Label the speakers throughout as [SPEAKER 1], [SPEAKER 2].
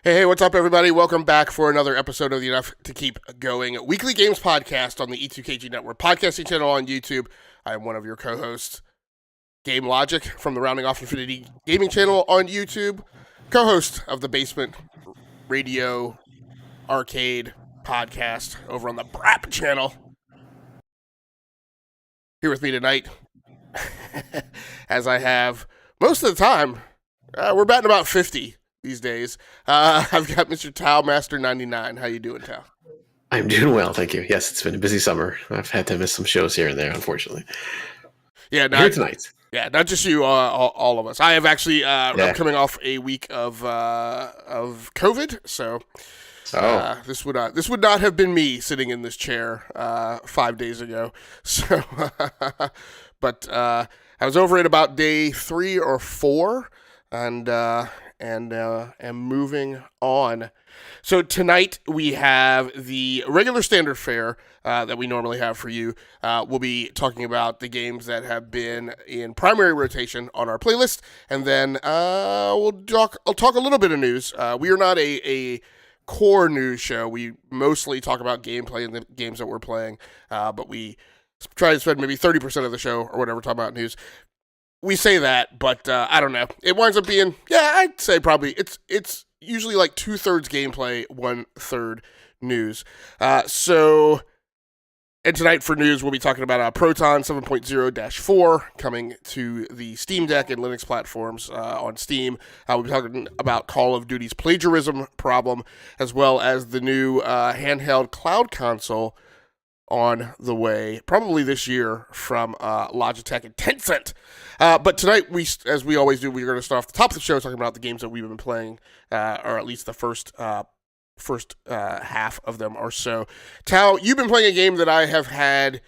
[SPEAKER 1] Hey, what's up, everybody? Welcome back for another episode of the Enough to Keep Going weekly games podcast on the E2KG Network podcasting channel on YouTube. I am one of your co-hosts, Game Logic from the Rounding Off Infinity gaming channel on YouTube, co-host of the Basement Radio Arcade podcast over on the BRAP channel. Here with me tonight, as I have most of the time, we're batting about 50 these days. I've got Mr. Tao Master 99. How you doing, Tao?
[SPEAKER 2] I'm doing well, thank you. Yes, it's been a busy summer. I've had to miss some shows here and there, unfortunately.
[SPEAKER 1] Yeah,
[SPEAKER 2] here tonight.
[SPEAKER 1] Yeah, not just you, all of us. I have actually I'm coming off a week of COVID, so this would not have been me sitting in this chair 5 days ago. So, but I was over at about day 3 or 4, and am moving on. So tonight we have the regular standard fare that we normally have for you. We'll be talking about the games that have been in primary rotation on our playlist, and then I'll talk a little bit of news. We are not a core news show. We mostly talk about gameplay and the games that we're playing, but we try to spend maybe 30% of the show or whatever talking about news. We say that, but I don't know. It winds up being, I'd say probably it's usually like 2/3 gameplay, 1/3 news. And tonight for news, we'll be talking about Proton 7.0-4 coming to the Steam Deck and Linux platforms on Steam. We'll be talking about Call of Duty's plagiarism problem, as well as the new handheld cloud console on the way, probably this year, from Logitech and Tencent. But tonight, as we always do, we're going to start off the top of the show talking about the games that we've been playing, or at least the first half of them or so. Tao, you've been playing a game that I have had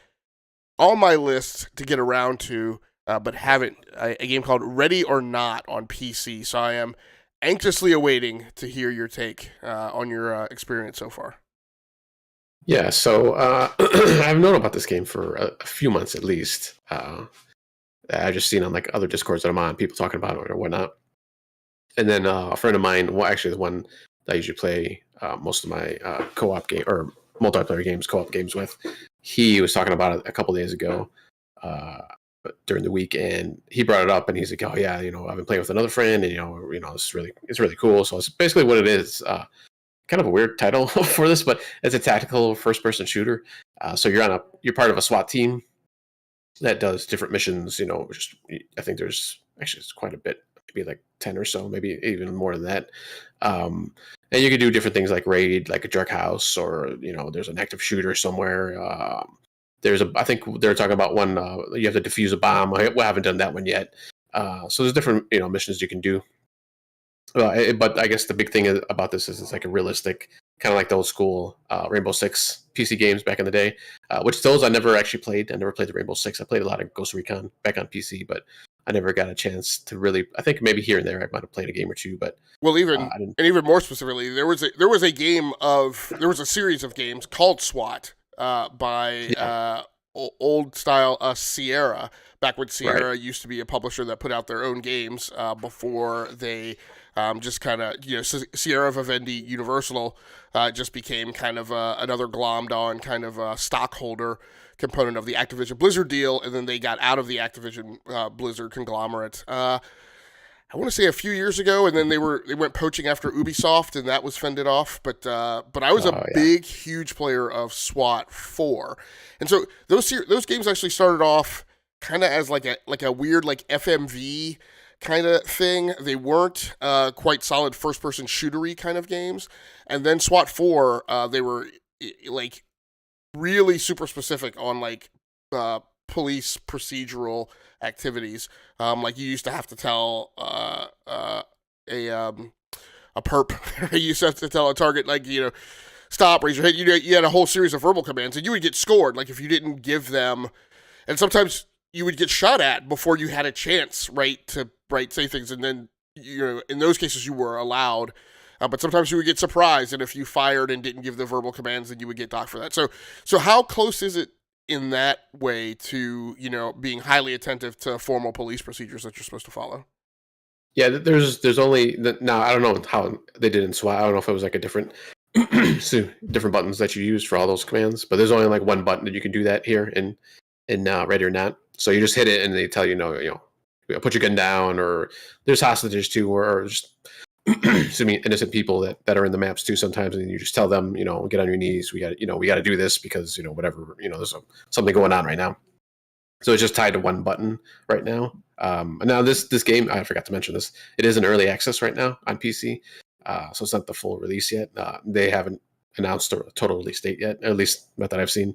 [SPEAKER 1] on my list to get around to, but haven't. A game called Ready or Not on PC. So I am anxiously awaiting to hear your take on your experience so far.
[SPEAKER 2] Yeah, so I've known about this game for a few months at least. I've just seen on like other Discords that I'm on, people talking about it or whatnot. And then a friend of mine, well, actually the one that I usually play most of my co-op game or multiplayer games, co-op games with, he was talking about it a couple days ago during the week, and he brought it up, and he's like, "Oh yeah, I've been playing with another friend, and it's really cool." So it's basically what it is. Kind of a weird title for this, but it's a tactical first-person shooter. So you're part of a SWAT team that does different missions. I think it's quite a bit, maybe like 10 or so, maybe even more than that. And you can do different things like raid, like a jerk house, or there's an active shooter somewhere. I think they're talking about one. You have to defuse a bomb. We haven't done that one yet. So there's different missions you can do. But I guess the big thing about this is it's like a realistic kind of like the old school Rainbow Six PC games back in the day, which those I never actually played. I never played the Rainbow Six. I played a lot of Ghost Recon back on PC, but I never got a chance to really. I think maybe here and there I might have played a game or two, but
[SPEAKER 1] Well,
[SPEAKER 2] I didn't.
[SPEAKER 1] even more specifically, there was a series of games called SWAT by
[SPEAKER 2] Yeah,
[SPEAKER 1] old style Sierra, back when
[SPEAKER 2] right.
[SPEAKER 1] Sierra used to be a publisher that put out their own games before they just kind of, Sierra Vivendi Universal just became kind of another glommed on kind of stockholder component of the Activision Blizzard deal, and then they got out of the Activision Blizzard conglomerate. I want to say a few years ago, and then they went poaching after Ubisoft, and that was fended off. But I was a
[SPEAKER 2] Oh yeah,
[SPEAKER 1] big, huge player of SWAT 4, and so those games actually started off kind of as like a weird like FMV kind of thing. They weren't quite solid first person shootery kind of games, and then SWAT 4 they were like really super specific on like police procedural activities. Like you used to have to tell a perp. You used to have to tell a target like stop, raise your hand. You had a whole series of verbal commands, and you would get scored. Like if you didn't give them, and sometimes you would get shot at before you had a chance, right, to say things, and then in those cases you were allowed. But sometimes you would get surprised, and if you fired and didn't give the verbal commands, then you would get docked for that. So how close is it in that way to being highly attentive to formal police procedures that you're supposed to follow?
[SPEAKER 2] yeah. There's only now. I don't know how they did in SWAT. I don't know if it was like a different different buttons that you use for all those commands, but there's only like one button that you can do that here in Ready or Not. So you just hit it, and they tell put your gun down, or there's hostages too, or just excuse me, innocent people that are in the maps too sometimes, and you just tell them, get on your knees. We got to do this because whatever, there's something going on right now. So it's just tied to one button right now. And now this game, I forgot to mention this. It is in early access right now on PC, so it's not the full release yet. They haven't announced a total release date yet, at least not that I've seen,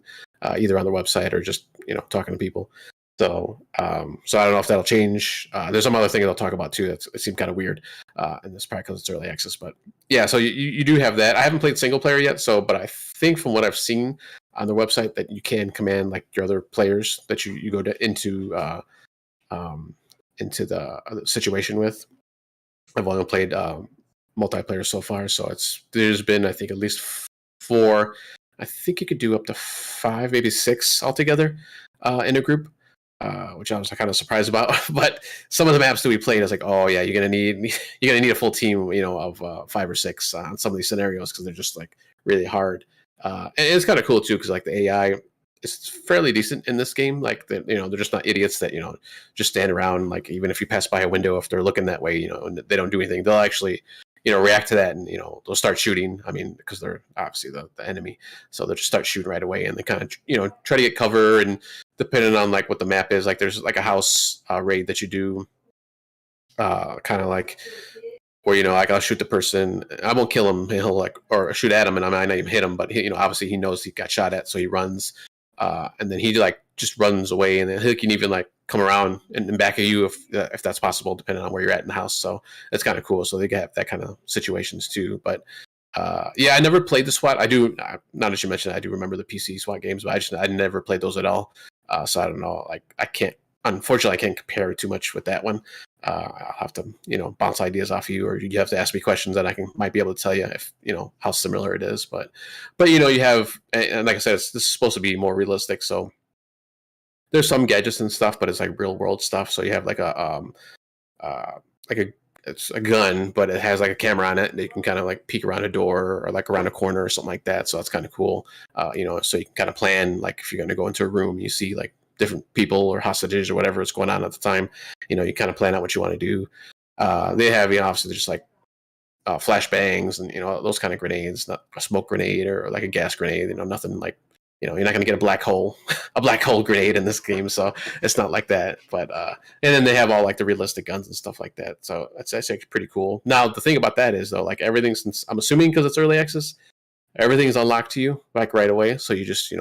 [SPEAKER 2] either on their website or just talking to people. So, so I don't know if that'll change. There's some other thing they'll talk about too. It seemed kind of weird, and that's probably because it's early access. But yeah, so you do have that. I haven't played single player yet, but I think from what I've seen on their website that you can command like your other players that you go into the situation with. I've only played multiplayer so far, so there's been I think at least 4. I think you could do up to 5, maybe 6 altogether in a group. Which I was kind of surprised about, but some of the maps that we played, I was like, oh yeah, you're gonna need a full team, of 5 or 6 on some of these scenarios because they're just like really hard. And it's kind of cool too because like the AI is fairly decent in this game. Like that, they're just not idiots that just stand around. Like even if you pass by a window, if they're looking that way, and they don't do anything, they'll actually react to that and they'll start shooting. I mean, because they're obviously the enemy, so they'll just start shooting right away, and they kind of try to get cover. And depending on like what the map is, like there's like a house raid that you do, kind of like where like I'll shoot the person, I won't kill him, he'll like or shoot at him, and I might not even hit him, but he, obviously he knows he got shot at, so he runs, and then he like just runs away, and then he can even like come around and back at you if that's possible, depending on where you're at in the house. So it's kind of cool. So they have that kind of situations too. But yeah, I never played the SWAT. I do, now that you mentioned it, I do remember the PC SWAT games, but I never played those at all. So I don't know. Like unfortunately, I can't compare too much with that one. I'll have to, bounce ideas off you, or you have to ask me questions, and might be able to tell you if, how similar it is. But you have, and like I said, this is supposed to be more realistic. So there's some gadgets and stuff, but it's like real world stuff. So you have like it's a gun, but it has like a camera on it, and you can kind of like peek around a door or like around a corner or something like that. So that's kind of cool. So you can kind of plan, like if you're going to go into a room, you see like different people or hostages or whatever is going on at the time. You kind of plan out what you want to do. They have, obviously just like flashbangs and those kind of grenades, not a smoke grenade or like a gas grenade. Nothing like, you're not going to get a black hole grenade in this game, so it's not like that. But and then they have all like the realistic guns and stuff like that. So that's actually pretty cool. Now the thing about that is though, like everything, since I'm assuming because it's early access, everything is unlocked to you like right away. So you just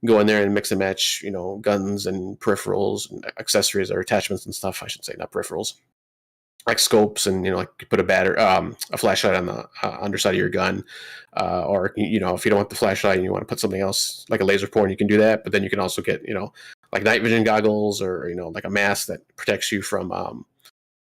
[SPEAKER 2] go in there and mix and match guns and peripherals and accessories or attachments and stuff. I should say, not peripherals. like scopes, and like you put a flashlight on the underside of your gun, or if you don't want the flashlight and you want to put something else like a laser pointer, you can do that. But then you can also get like night vision goggles, or like a mask that protects you from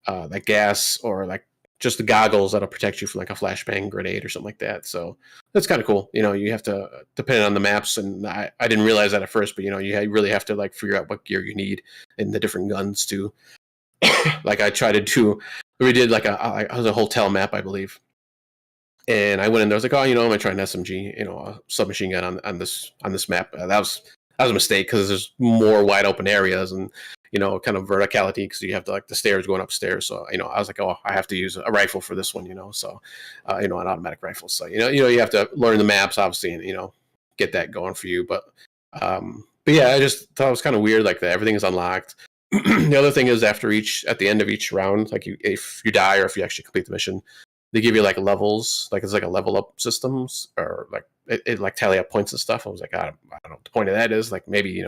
[SPEAKER 2] like gas, or like just the goggles that'll protect you from like a flashbang grenade or something like that. So that's kind of cool. You have to, depending on the maps, and I didn't realize that at first, but you really have to like figure out what gear you need in the different guns too. Like we did like a hotel map, I believe. And I went in there, I was like, I'm going to try an SMG, a submachine gun on this map. That was a mistake, because there's more wide open areas, and, kind of verticality, because you have to like the stairs going upstairs. So, I was like, I have to use a rifle for this one, so, an automatic rifle. So, you have to learn the maps, obviously, and, get that going for you. But yeah, I just thought it was kind of weird, like that everything is unlocked. The other thing is, at the end of each round, like if you die, or if you actually complete the mission, they give you like levels, like it's like a level up systems, or like it like tally up points and stuff. I was like, I don't know what the point of that is. Like maybe,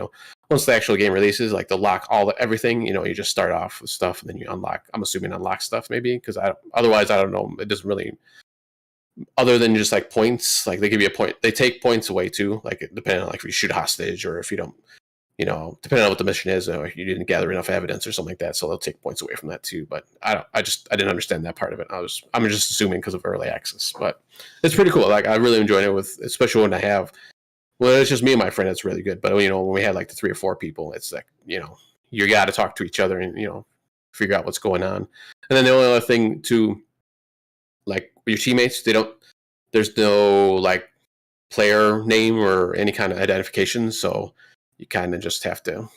[SPEAKER 2] once the actual game releases, like they'll lock everything, you just start off with stuff and then you I'm assuming unlock stuff maybe, because otherwise I don't know. It doesn't really, other than just like points, like they give you a point, they take points away too, like depending on like if you shoot a hostage, or if you don't, depending on what the mission is, or you didn't gather enough evidence or something like that, so they'll take points away from that too. But I didn't understand that part of it. I'm just assuming because of early access, but it's pretty cool. Like I really enjoyed it, especially when it's just me and my friend. It's really good. But when we had like the 3 or 4 people, it's like you got to talk to each other and figure out what's going on. And then the only other thing too, like your teammates, there's no like player name or any kind of identification, so you kind of just have to,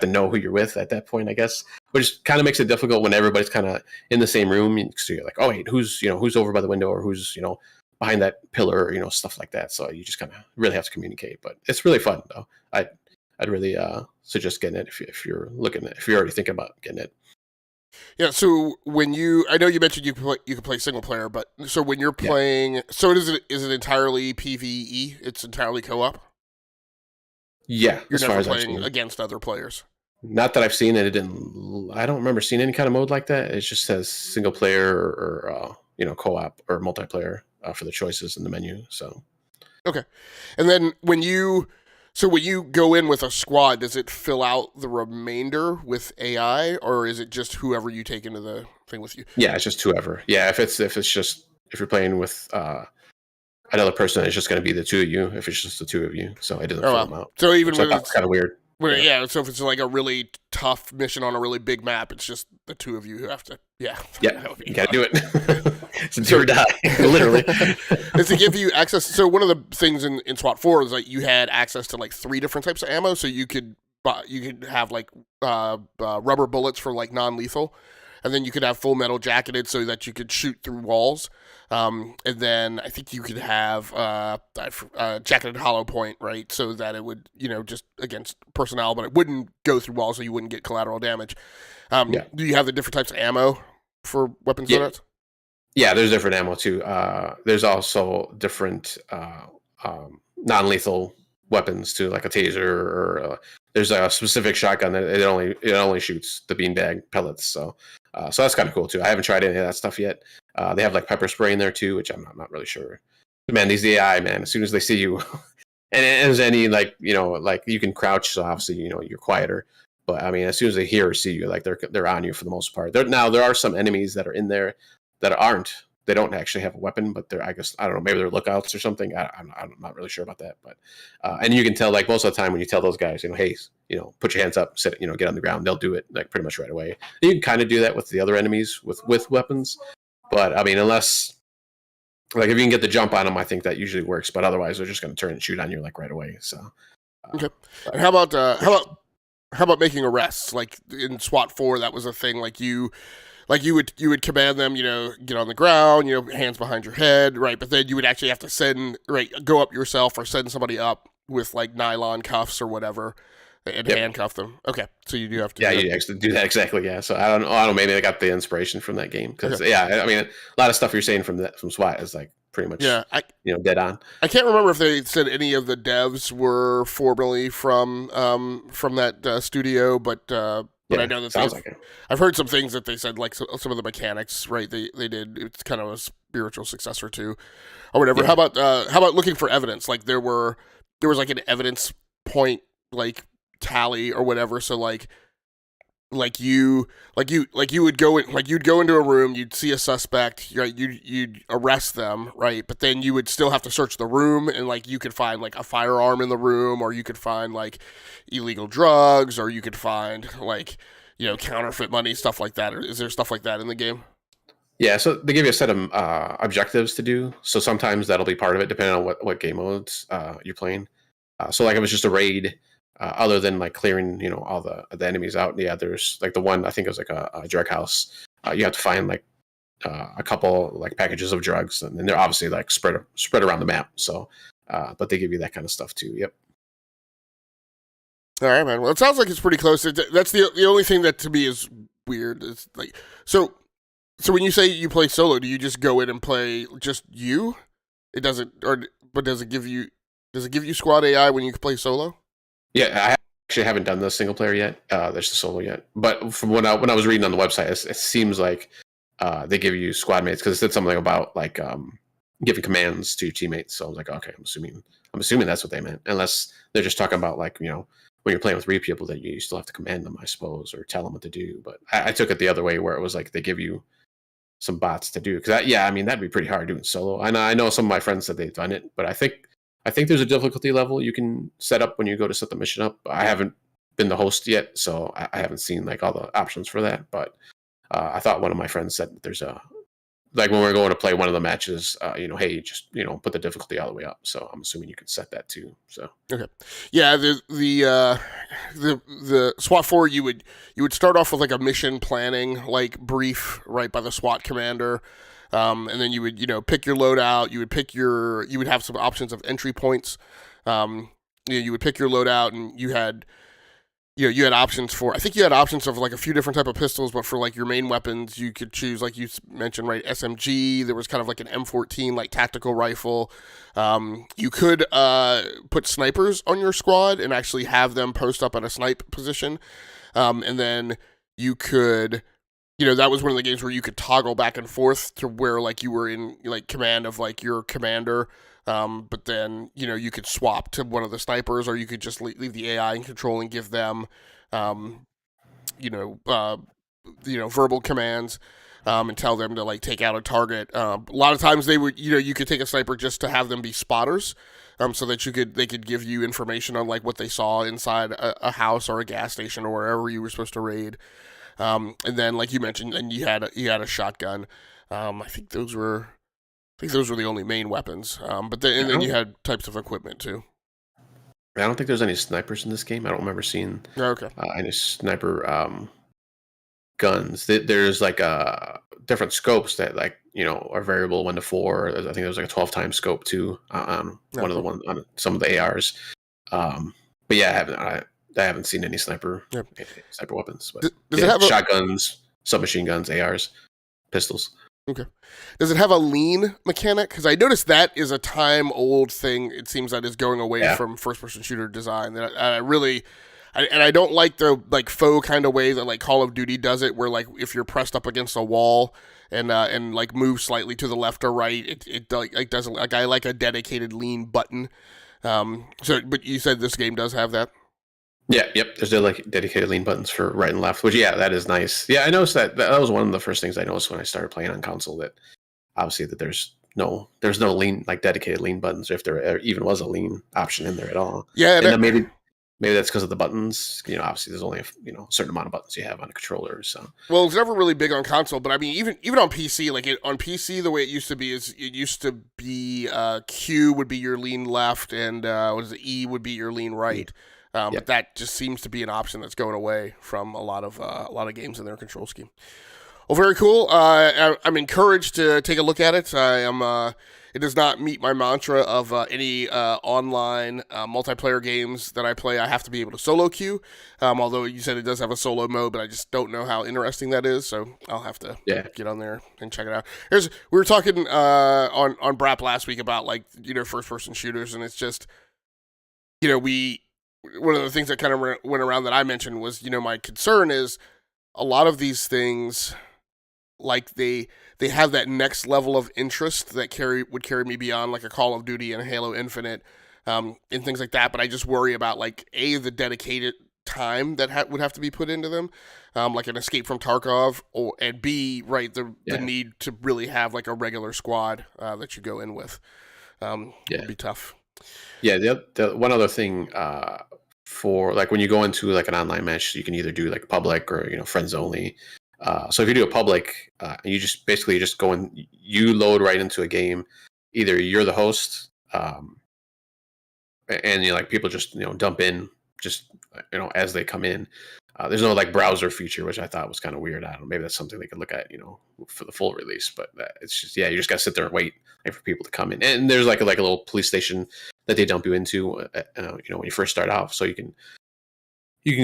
[SPEAKER 2] know who you're with at that point, I guess, which kind of makes it difficult when everybody's kind of in the same room. So you're like, oh wait, who's over by the window, or who's behind that pillar, stuff like that. So you just kind of really have to communicate. But it's really fun though. I'd really suggest getting it if you're already thinking about getting it.
[SPEAKER 1] Yeah. So I know you mentioned you can play single player, but so when you're playing, so is it entirely PvE? It's entirely co-op.
[SPEAKER 2] Yeah,
[SPEAKER 1] you're never playing against other players.
[SPEAKER 2] Not that I've seen it. I don't remember seeing any kind of mode like that. It just says single player or co-op or multiplayer for the choices in the menu. So
[SPEAKER 1] okay, and then when you go in with a squad, does it fill out the remainder with AI, or is it just whoever you take into the thing with you?
[SPEAKER 2] Yeah, it's just whoever. Yeah, if you're playing with another person, it's just going to be the 2 of you. If it's just the 2 of you, so it doesn't fill them out.
[SPEAKER 1] So even when
[SPEAKER 2] it's kind of weird.
[SPEAKER 1] Yeah, so if it's like a really tough mission on a really big map, it's just the 2 of you who have to. Yeah,
[SPEAKER 2] you got to do it. It's do or die, literally.
[SPEAKER 1] It's to give you access. So one of the things in SWAT 4 is like you had access to like 3 different types of ammo. So you could have like rubber bullets for like non-lethal, and then you could have full metal jacketed so that you could shoot through walls. And then I think you could have jacketed hollow point, right? So that it would, just against personnel, but it wouldn't go through walls, so you wouldn't get collateral damage. Do you have the different types of ammo for weapons loadouts?
[SPEAKER 2] Yeah, there's different ammo too. There's also different non-lethal weapons too, like a taser, or there's a specific shotgun that it only shoots the beanbag pellets. So that's kind of cool too. I haven't tried any of that stuff yet. They have like pepper spray in there too, which I'm not really sure. But man, these AI, man, as soon as they see you, and as any like you can crouch, so obviously you're quieter. But I mean, as soon as they hear or see you, like they're on you for the most part. Now there are some enemies that are in there that they don't actually have a weapon, but I guess I don't know, maybe they're lookouts or something. I'm not really sure about that, but and you can tell like most of the time when you tell those guys, hey, put your hands up, sit, get on the ground, they'll do it like pretty much right away. And you can kind of do that with the other enemies with weapons, but I mean, unless like if you can get the jump on them, I think that usually works. But otherwise, they're just going to turn and shoot on you like right away. So
[SPEAKER 1] okay. And how about making arrests? Like in SWAT 4, that was a thing. Like you would command them, get on the ground, hands behind your head, right? But then you would actually have to go up yourself or send somebody up with like nylon cuffs or whatever and handcuff them. Okay, so you do have to. Yeah,
[SPEAKER 2] you actually do that exactly. Yeah, so I don't know. Maybe I got the inspiration from that game because I mean, a lot of stuff you're saying from SWAT is like pretty much dead on.
[SPEAKER 1] I can't remember if they said any of the devs were formerly from that studio, but But
[SPEAKER 2] Yeah,
[SPEAKER 1] I know that
[SPEAKER 2] sounds like it.
[SPEAKER 1] I've heard some things that they said, like some of the mechanics, right? They did. It's kind of a spiritual successor to, or whatever.
[SPEAKER 2] Yeah.
[SPEAKER 1] How about looking for evidence? Like there was like an evidence point like tally or whatever. So you would go in, like you'd go into a room, you'd see a suspect, right? You'd arrest them, right? But then you would still have to search the room, and like you could find like a firearm in the room, or you could find like illegal drugs, or you could find like counterfeit money, stuff like that. Or is there stuff like that in the game?
[SPEAKER 2] Yeah, so they give you a set of objectives to do. So sometimes that'll be part of it, depending on what game modes you're playing. So like it was just a raid, other than like clearing, all the enemies out. Yeah, there's like the one I think it was like a drug house. You have to find like a couple like packages of drugs, and then they're obviously like spread around the map. So, but they give you that kind of stuff too. Yep.
[SPEAKER 1] All right, man. Well, it sounds like it's pretty close. That's the only thing that to me is weird. It's like so. So when you say you play solo, do you just go in and play just you? It doesn't, but does it give you squad AI when you play solo?
[SPEAKER 2] Yeah, I actually haven't done the single player yet. There's the solo yet, but from when I was reading on the website, it seems like they give you squad mates because it said something about like giving commands to your teammates. So I was like, okay, I'm assuming that's what they meant, unless they're just talking about like when you're playing with 3 people that you still have to command them, I suppose, or tell them what to do. But I took it the other way where it was like they give you some bots to do because that'd be pretty hard doing solo. I know some of my friends said they've done it, but I think there's a difficulty level you can set up when you go to set the mission up. I haven't been the host yet, so I haven't seen like all the options for that. But I thought one of my friends said that there's a like when we're going to play one of the matches, hey, just put the difficulty all the way up. So I'm assuming you can set that too. So
[SPEAKER 1] okay, yeah. The SWAT 4 you would start off with like a mission planning like brief right by the SWAT commander, and then you would pick your loadout. You would have some options of entry points. You would pick your loadout, and you had options for, I think you had options of like a few different type of pistols, but for like your main weapons, you could choose, like you mentioned, right, SMG. There was kind of like an M14, like tactical rifle. You could put snipers on your squad and actually have them post up at a snipe position. And then you could, that was one of the games where you could toggle back and forth to where like you were in like command of like your commander. But then, you could swap to one of the snipers, or you could just leave the AI in control and give them, verbal commands, and tell them to like take out a target. A lot of times they would, you could take a sniper just to have them be spotters, so that they could give you information on like what they saw inside a house or a gas station or wherever you were supposed to raid. And then, like you mentioned, and you had a shotgun. I think those were the only main weapons. But then you had types of equipment too.
[SPEAKER 2] I don't think there's any snipers in this game. I don't remember seeing any sniper guns. There's like different scopes that like are variable 1 to 4. I think there's like a 12-time scope too on one of the one on some of the ARs. But yeah, I haven't seen any sniper weapons. But does it have shotguns, submachine guns, ARs, pistols?
[SPEAKER 1] Okay. Does it have a lean mechanic? Because I noticed that is a time-old thing. It seems that is going away from first-person shooter design. That I don't like the like faux kind of way that like Call of Duty does it, where like if you're pressed up against a wall and like move slightly to the left or right, it doesn't like. I like a dedicated lean button. But you said this game does have that.
[SPEAKER 2] Yeah, yep. There's like dedicated lean buttons for right and left, which that is nice. Yeah, I noticed that was one of the first things I noticed when I started playing on console. That obviously that there's no lean like dedicated lean buttons, if there even was a lean option in there at all.
[SPEAKER 1] Yeah,
[SPEAKER 2] and then maybe that's because of the buttons. Obviously there's only a certain amount of buttons you have on a controller. So
[SPEAKER 1] it's never really big on console, but I mean even on PC, like on PC the way it used to be is it used to be Q would be your lean left and E would be your lean right. But that just seems to be an option that's going away from a lot of games in their control scheme. Well, very cool. I'm encouraged to take a look at it. It does not meet my mantra of any online multiplayer games that I play. I have to be able to solo queue. Although you said it does have a solo mode, but I just don't know how interesting that is. So I'll have to get on there and check it out. We were talking on Brap last week about like first person shooters, and it's just we one of the things that kind of went around that I mentioned was, my concern is a lot of these things, like they have that next level of interest that would carry me beyond like a Call of Duty and a Halo Infinite, and things like that. But I just worry about like the dedicated time that would have to be put into them, like an Escape from Tarkov, and B, right, the need to really have like a regular squad that you go in with. Would be tough.
[SPEAKER 2] Yeah, the one other thing for like when you go into like an online match, you can either do like public or friends only. So if you do a public, you just basically just go in, you load right into a game. Either you're the host, and like people just dump in just as they come in. There's no like browser feature, which I thought was kind of weird. I don't know, maybe that's something they could look at for the full release. But it's just you just gotta sit there and wait for people to come in. And there's like a little police station that they dump you into, when you first start off, so you can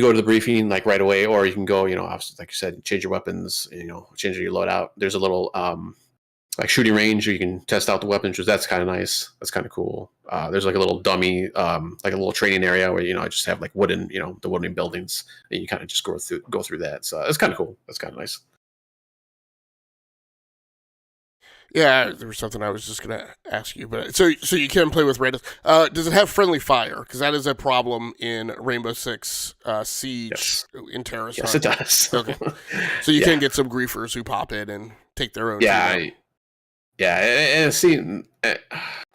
[SPEAKER 2] go to the briefing like right away, or you can go, obviously, like you said, change your weapons, change your loadout. There's a little like shooting range where you can test out the weapons, which that's kind of nice. That's kind of cool. There's like a little dummy, like a little training area where I just have like wooden, the wooden buildings, and you kind of just go through that. So it's kind of cool. That's kind of nice.
[SPEAKER 1] Yeah, there was something I was just gonna ask you, but so you can play with randoms. Does it have friendly fire? Because that is a problem in Rainbow Six Siege in Terrorist.
[SPEAKER 2] Yes, it does.
[SPEAKER 1] Okay, so you can get some griefers who pop in and take their own.
[SPEAKER 2] And see,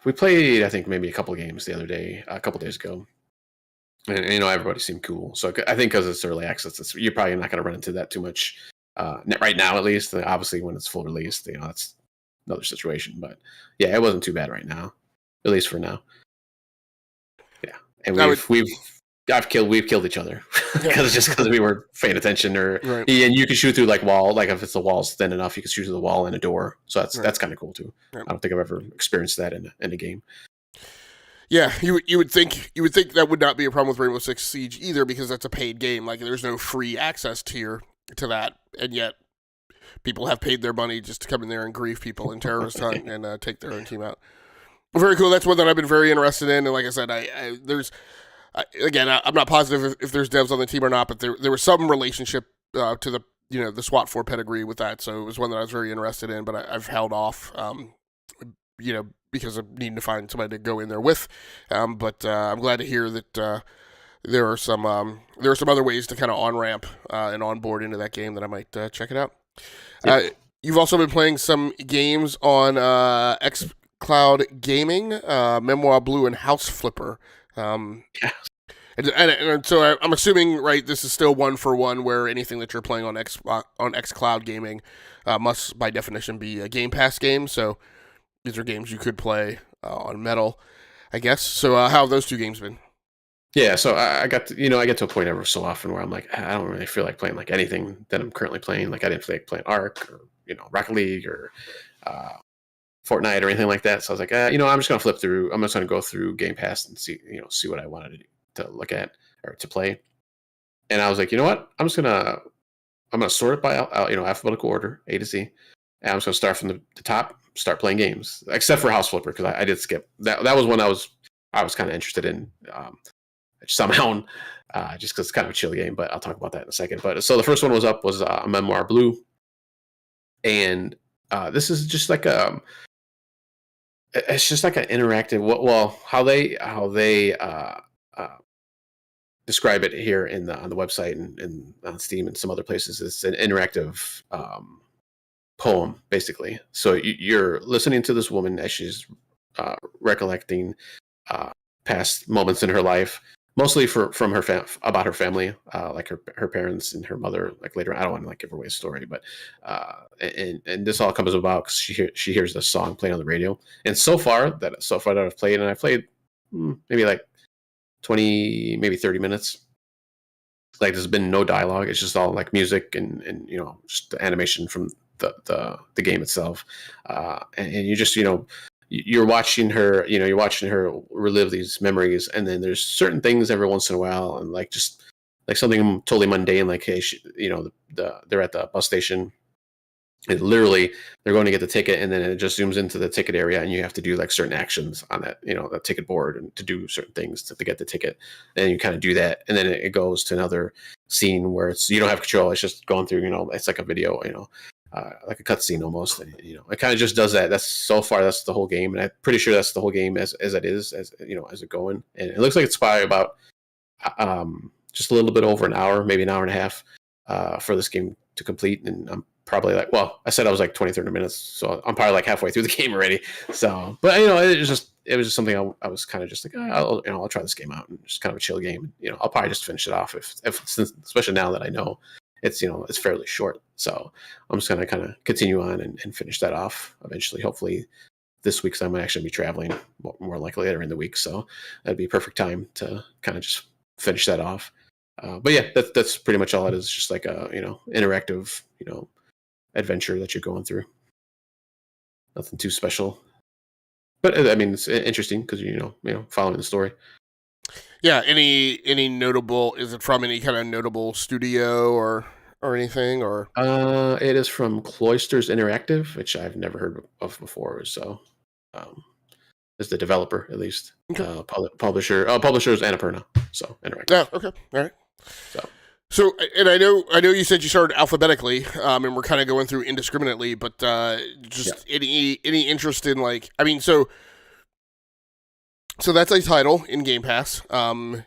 [SPEAKER 2] we played I think maybe a couple of games the other day, a couple of days ago, and everybody seemed cool. So I think because it's early access, you're probably not going to run into that too much right now, at least. Obviously, when it's full release, that's another situation. But yeah, it wasn't too bad right now, at least for now. Yeah, and we've killed each other because we weren't paying attention, or
[SPEAKER 1] right.
[SPEAKER 2] And you can shoot through like wall, like if it's the wall's thin enough, you can shoot through the wall and a door. So that's kind of cool too. Right. I don't think I've ever experienced that in a game.
[SPEAKER 1] Yeah, you would think that would not be a problem with Rainbow Six Siege either, because that's a paid game. Like there's no free access tier to that, and yet people have paid their money just to come in there and grief people in terrorist hunt and take their own team out. Very cool. That's one that I've been very interested in, and like I said, I'm not positive if there's devs on the team or not, but there was some relationship to the the SWAT 4 pedigree with that, so it was one that I was very interested in, but I've held off, because of needing to find somebody to go in there with. But I'm glad to hear that there are some other ways to kind of on ramp and onboard into that game that I might check it out. Yep. You've also been playing some games on xCloud Gaming, Memoir Blue, and House Flipper. And so I'm assuming, right, this is still 1-for-1, where anything that you're playing on xCloud Gaming must, by definition, be a Game Pass game. So these are games you could play on Metal, I guess. So how have those two games been?
[SPEAKER 2] Yeah, so I got to, I get to a point every so often where I'm like, I don't really feel like playing like anything that I'm currently playing. Like I didn't feel like playing Ark or Rocket League or Fortnite or anything like that. So I was like, I'm just gonna flip through. I'm just gonna go through Game Pass and see what I wanted to look at or to play. And I was like, you know what? I'm gonna sort it by alphabetical order, A to Z. And I'm just gonna start from the top, start playing games, except for House Flipper, because I did skip that. That was one I was kind of interested in. Somehow, just because it's kind of a chill game, but I'll talk about that in a second. But so the first one was a Memoir Blue, and this is just like it's just like an interactive. Well, how they describe it here on the website and on Steam and some other places, it's an interactive poem, basically. So you're listening to this woman as she's recollecting past moments in her life. Mostly from her about her family, like her parents and her mother. Like later, I don't want to give away a story, but and this all comes about because she hears this song playing on the radio. And so far that I've played, and I played maybe like 20, maybe 30 minutes. Like there's been no dialogue. It's just all like music and just the animation from the game itself, and you just you're watching her, relive these memories, and then there's certain things every once in a while, and just like something totally mundane, like hey, they're at the bus station, It literally, they're going to get the ticket, and then it just zooms into the ticket area, and you have to do like certain actions on that, that ticket board, and to do certain things to get the ticket. And you kind of do that, and then it goes to another scene where you don't have control. It's just going through, it's like a video, like a cutscene almost. And, it kind of just does that. That's the whole game, and I'm pretty sure that's the whole game as it is, as it going. And it looks like it's probably about just a little bit over an hour, maybe an hour and a half for this game to complete. And I'm probably like, well, I said I was like 20, 30 minutes, so I'm probably like halfway through the game already. So, but it was just something I was kind of just like, I'll try this game out, and just kind of a chill game. I'll probably just finish it off if especially now that I know it's it's fairly short. So I'm just gonna kind of continue on and finish that off eventually. Hopefully this week, so I'm actually be traveling more likely later in the week, so that'd be a perfect time to kind of just finish that off. But yeah, that's pretty much all it is. Just like a interactive adventure that you're going through. Nothing too special, but I mean it's interesting because following the story.
[SPEAKER 1] Yeah. Any notable? Is it from any kind of notable studio or anything? Or
[SPEAKER 2] it is from Cloisters Interactive, which I've never heard of before. So, is the developer at least?
[SPEAKER 1] Okay.
[SPEAKER 2] Publisher is Annapurna. So Interactive.
[SPEAKER 1] Yeah. Okay. All right. So, and I know you said you started alphabetically, and we're kind of going through indiscriminately, but just any interest in like, I mean, so that's a title in Game Pass. Nothing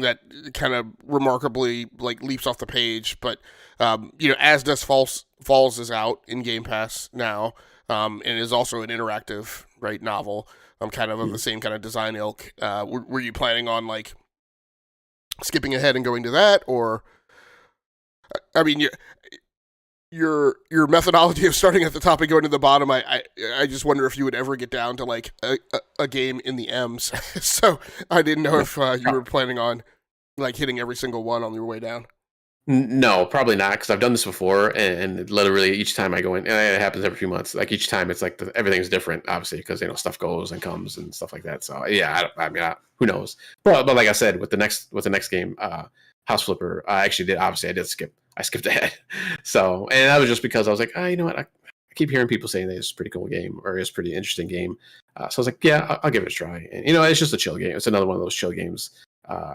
[SPEAKER 1] that kind of remarkably like leaps off the page, but As Dusk Falls is out in Game Pass now, and is also an interactive novel. Kind of the same kind of design ilk. Were you planning on like skipping ahead and going to that, or I mean, your methodology of starting at the top and going to the bottom, I just wonder if you would ever get down to like a game in the M's. So I didn't know if you were planning on like hitting every single one on your way down.
[SPEAKER 2] No, probably not, because I've done this before, and literally each time I go in, and it happens every few months. Like each time, it's like everything's different, obviously, because stuff goes and comes and stuff like that. So yeah, who knows? But like I said, with the next game, House Flipper, I skipped ahead. So, and that was just because I was like, you know what? I keep hearing people saying that it's a pretty cool game, or it's a pretty interesting game. So I was like, yeah, I'll give it a try. And it's just a chill game. It's another one of those chill games.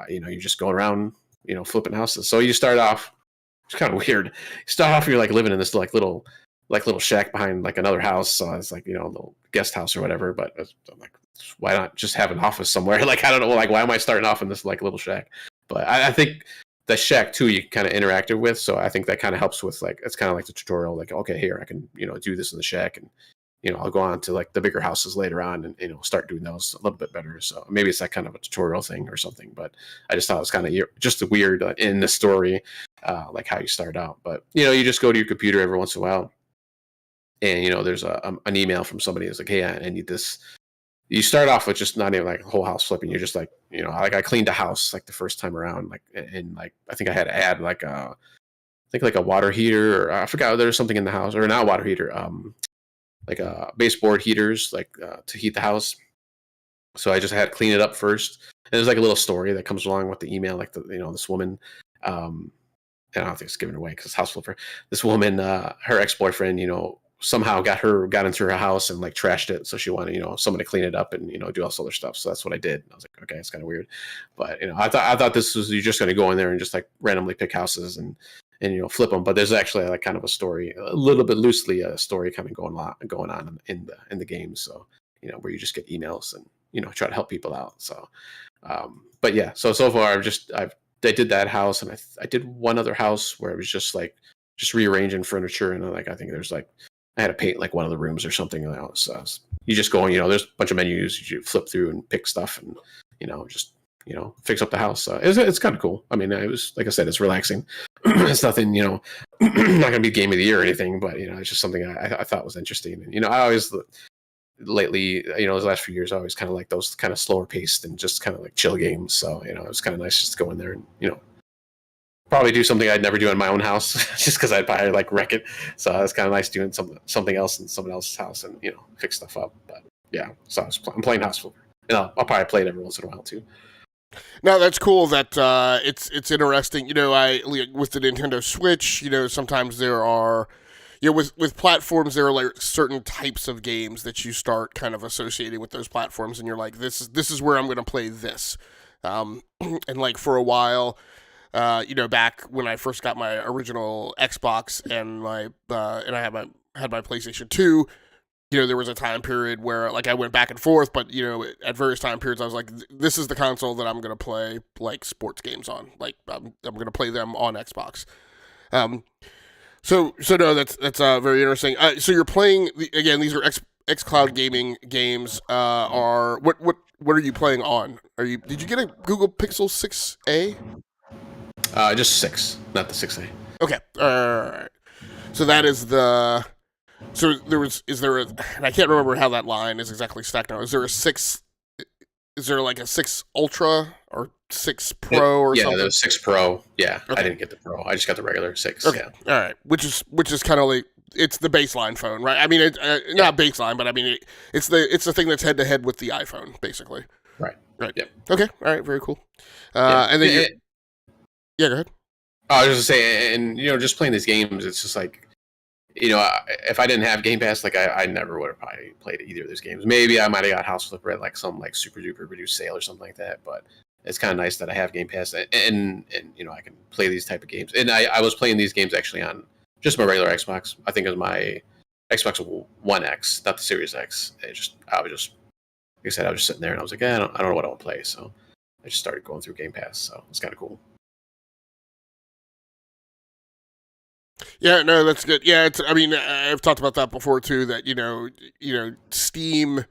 [SPEAKER 2] You're just going around, flipping houses. So you start off, it's kind of weird. You start off, you're like living in this little shack behind like another house. So it's like, a little guest house or whatever. But I'm like, why not just have an office somewhere? Like, I don't know, like, why am I starting off in this like little shack? But I think the shack too, you kind of interacted with. So I think that kind of helps with like, it's kind of like the tutorial, like, okay, here, I can, do this in the shack, and, I'll go on to like the bigger houses later on and, start doing those a little bit better. So maybe it's like kind of a tutorial thing or something, but I just thought it was kind of just weird in the story, like how you start out. But, you just go to your computer every once in a while, and, there's an email from somebody that's like, hey, I need this. You start off with just not even like a whole house flipping. You're just like, like I cleaned a house like the first time around, like, and like, I think I had to add like a water heater, or I forgot, there was something in the house, or not water heater, like baseboard heaters, like to heat the house. So I just had to clean it up first. And there's like a little story that comes along with the email, like this woman, and I don't think it's given away because it's house flipper. This woman, her ex-boyfriend, somehow got into her house and like trashed it. So she wanted, someone to clean it up and, do all this other stuff. So that's what I did. I was like, okay, it's kind of weird. But, I thought this was, you're just going to go in there and just like randomly pick houses and flip them. But there's actually like kind of a story, a little bit loosely a story kind of going on in the game. So, where you just get emails and, try to help people out. So, but yeah, so far I did that house, and I did one other house where it was just rearranging furniture. And like, I think there's like, I had to paint like one of the rooms or something else. So you just go, there's a bunch of menus you flip through and pick stuff and, just, fix up the house. It's kind of cool. I mean, it was, like I said, it's relaxing. It's nothing, not going to be game of the year or anything, but, it's just something I thought was interesting. And, I always, lately, those last few years, I always kind of like those kind of slower paced and just kind of like chill games. So, it was kind of nice just to go in there and, probably do something I'd never do in my own house just because I'd probably like wreck it. So it's kind of nice doing something else in someone else's house and, fix stuff up. But yeah, so I'm playing House Flipper. I'll probably play it every once in a while too.
[SPEAKER 1] No, that's cool. That it's interesting. I with the Nintendo Switch. Sometimes there are, with platforms, there are like certain types of games that you start kind of associating with those platforms, and you're like, this is where I'm going to play this. And like for a while, back when I first got my original Xbox and I had my PlayStation 2. There was a time period where like I went back and forth, but at various time periods I was like, this is the console that I'm gonna play like sports games on. Like I'm gonna play them on Xbox. Um, so no, that's very interesting. So you're playing again. These are xCloud gaming games. Are what are you playing on? Did you get a Google Pixel 6a?
[SPEAKER 2] Just 6, not the 6A.
[SPEAKER 1] Okay, all right. So that is the. So is there a, and I can't remember how that line is exactly stacked now. Is there a 6, is there like a 6 Ultra or 6 Pro or something?
[SPEAKER 2] Yeah, the 6 Pro. Yeah,
[SPEAKER 1] okay.
[SPEAKER 2] I didn't get the Pro. I just got the regular 6.
[SPEAKER 1] Okay.
[SPEAKER 2] Yeah.
[SPEAKER 1] All right. Which is kind of like, it's the baseline phone, right? I mean, not baseline, but I mean, it's the thing that's head to head with the iPhone, basically.
[SPEAKER 2] Right.
[SPEAKER 1] Right.
[SPEAKER 2] Yep.
[SPEAKER 1] Okay. All right. Very cool. And then yeah, go ahead.
[SPEAKER 2] I was just saying, and just playing these games, it's just like, if I didn't have Game Pass, like I never would have probably played either of those games. Maybe I might have got House Flipper at like some like super duper reduced sale or something like that. But it's kind of nice that I have Game Pass and I can play these type of games. And I was playing these games actually on just my regular Xbox. I think it was my Xbox One X, not the Series X. I was just like I said, I was just sitting there and I was like, I don't know what I want to play. So I just started going through Game Pass. So it's kind of cool.
[SPEAKER 1] Yeah, no, that's good. Yeah, I mean, I've talked about that before too. That Steam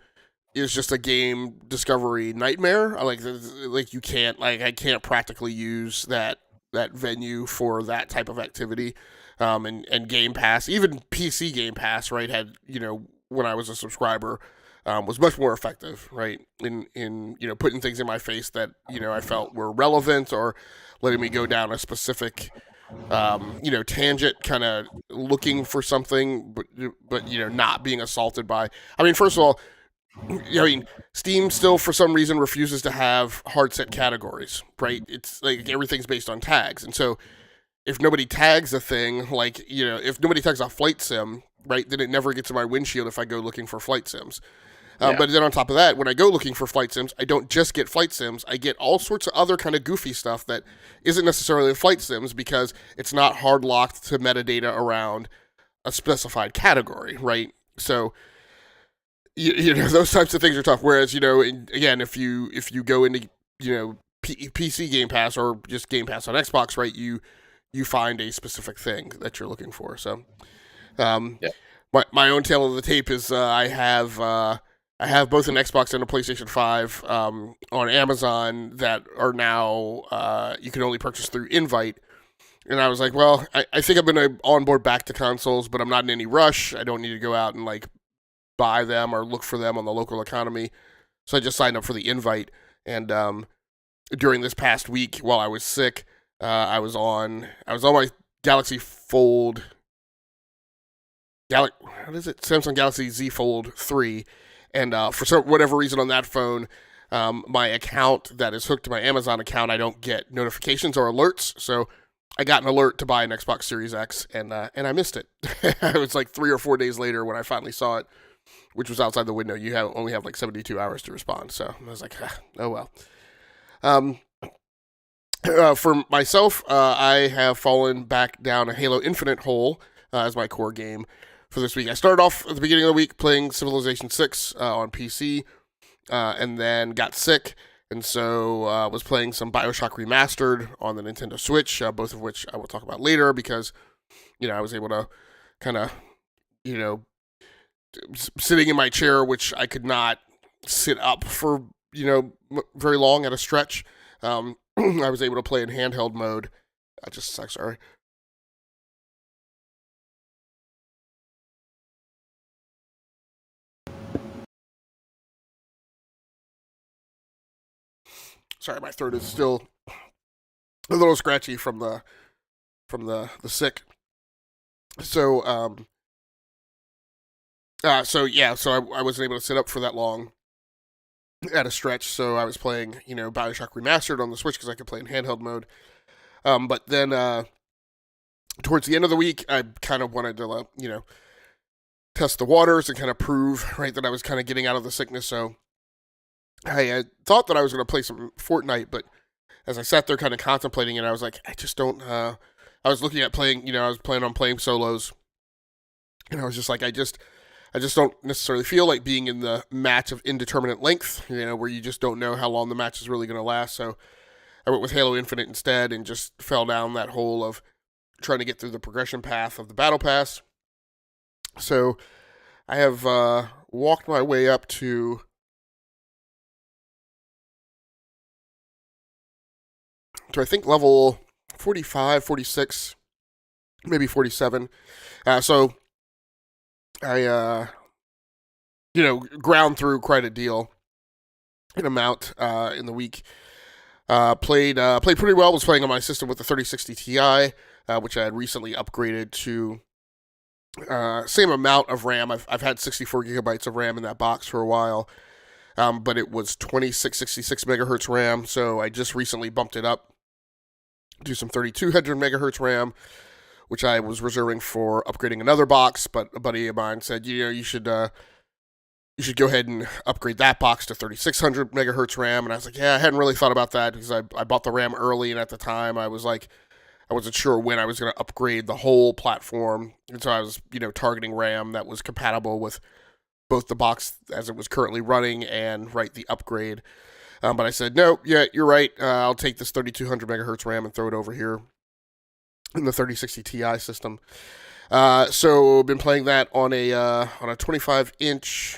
[SPEAKER 1] is just a game discovery nightmare. Like you can't I can't practically use that venue for that type of activity. And Game Pass, even PC Game Pass, right, had when I was a subscriber, was much more effective, right, in putting things in my face that I felt were relevant or letting me go down a specific tangent, kind of looking for something, but not being assaulted by. I mean, first of all, Steam still for some reason refuses to have hard set categories, right? It's like everything's based on tags, and so if nobody tags a thing, like if nobody tags a flight sim, right, then it never gets in my windshield if I go looking for flight sims. But then on top of that, when I go looking for flight sims, I don't just get flight sims. I get all sorts of other kind of goofy stuff that isn't necessarily flight sims because it's not hard locked to metadata around a specified category, right? So, those types of things are tough. Whereas, again, if you go into, PC Game Pass or just Game Pass on Xbox, right, you find a specific thing that you're looking for. So, my own tale of the tape is I have both an Xbox and a PlayStation 5 on Amazon that are now you can only purchase through Invite. And I was like, well, I think I'm going to onboard back to consoles, but I'm not in any rush. I don't need to go out and like buy them or look for them on the local economy. So I just signed up for the Invite. And during this past week while I was sick, I was on my Galaxy Fold. What is it? Samsung Galaxy Z Fold 3. And for whatever reason on that phone, my account that is hooked to my Amazon account, I don't get notifications or alerts. So I got an alert to buy an Xbox Series X, and I missed it. It was like 3 or 4 days later when I finally saw it, which was outside the window. You only have like 72 hours to respond. So I was like, oh well. For myself, I have fallen back down a Halo Infinite hole as my core game for this week. I started off at the beginning of the week playing Civilization 6 on PC, and then got sick, and so was playing some Bioshock Remastered on the Nintendo Switch, both of which I will talk about later because, I was able to kind of, sitting in my chair, which I could not sit up for, very long at a stretch. I was able to play in handheld mode. Sorry. Sorry, my throat is still a little scratchy from the sick. So I wasn't able to sit up for that long, at a stretch. So I was playing, Bioshock Remastered on the Switch because I could play in handheld mode. But then towards the end of the week, I kind of wanted to, test the waters and kind of prove, right, that I was kind of getting out of the sickness. So I thought that I was going to play some Fortnite, but as I sat there kind of contemplating it, I was like, I just don't, I was looking at playing, I was planning on playing solos, and I was just like, I just don't necessarily feel like being in the match of indeterminate length, where you just don't know how long the match is really going to last. So I went with Halo Infinite instead and just fell down that hole of trying to get through the progression path of the Battle Pass. So I have walked my way up to I think level 45, 46, maybe 47. So I, ground through quite a deal in amount in the week. Played pretty well. Was playing on my system with the 3060 Ti, which I had recently upgraded to same amount of RAM. I've had 64 gigabytes of RAM in that box for a while, but it was 2666 megahertz RAM. So I just recently bumped it up to some 3200 megahertz RAM, which I was reserving for upgrading another box. But a buddy of mine said, you should go ahead and upgrade that box to 3600 megahertz RAM. And I was like, yeah, I hadn't really thought about that because I bought the RAM early, and at the time I was like, I wasn't sure when I was going to upgrade the whole platform. And so I was, targeting RAM that was compatible with both the box as it was currently running and, the upgrade. But I said, no, yeah, you're right. I'll take this 3200 megahertz RAM and throw it over here in the 3060 Ti system. So I've been playing that on a 25-inch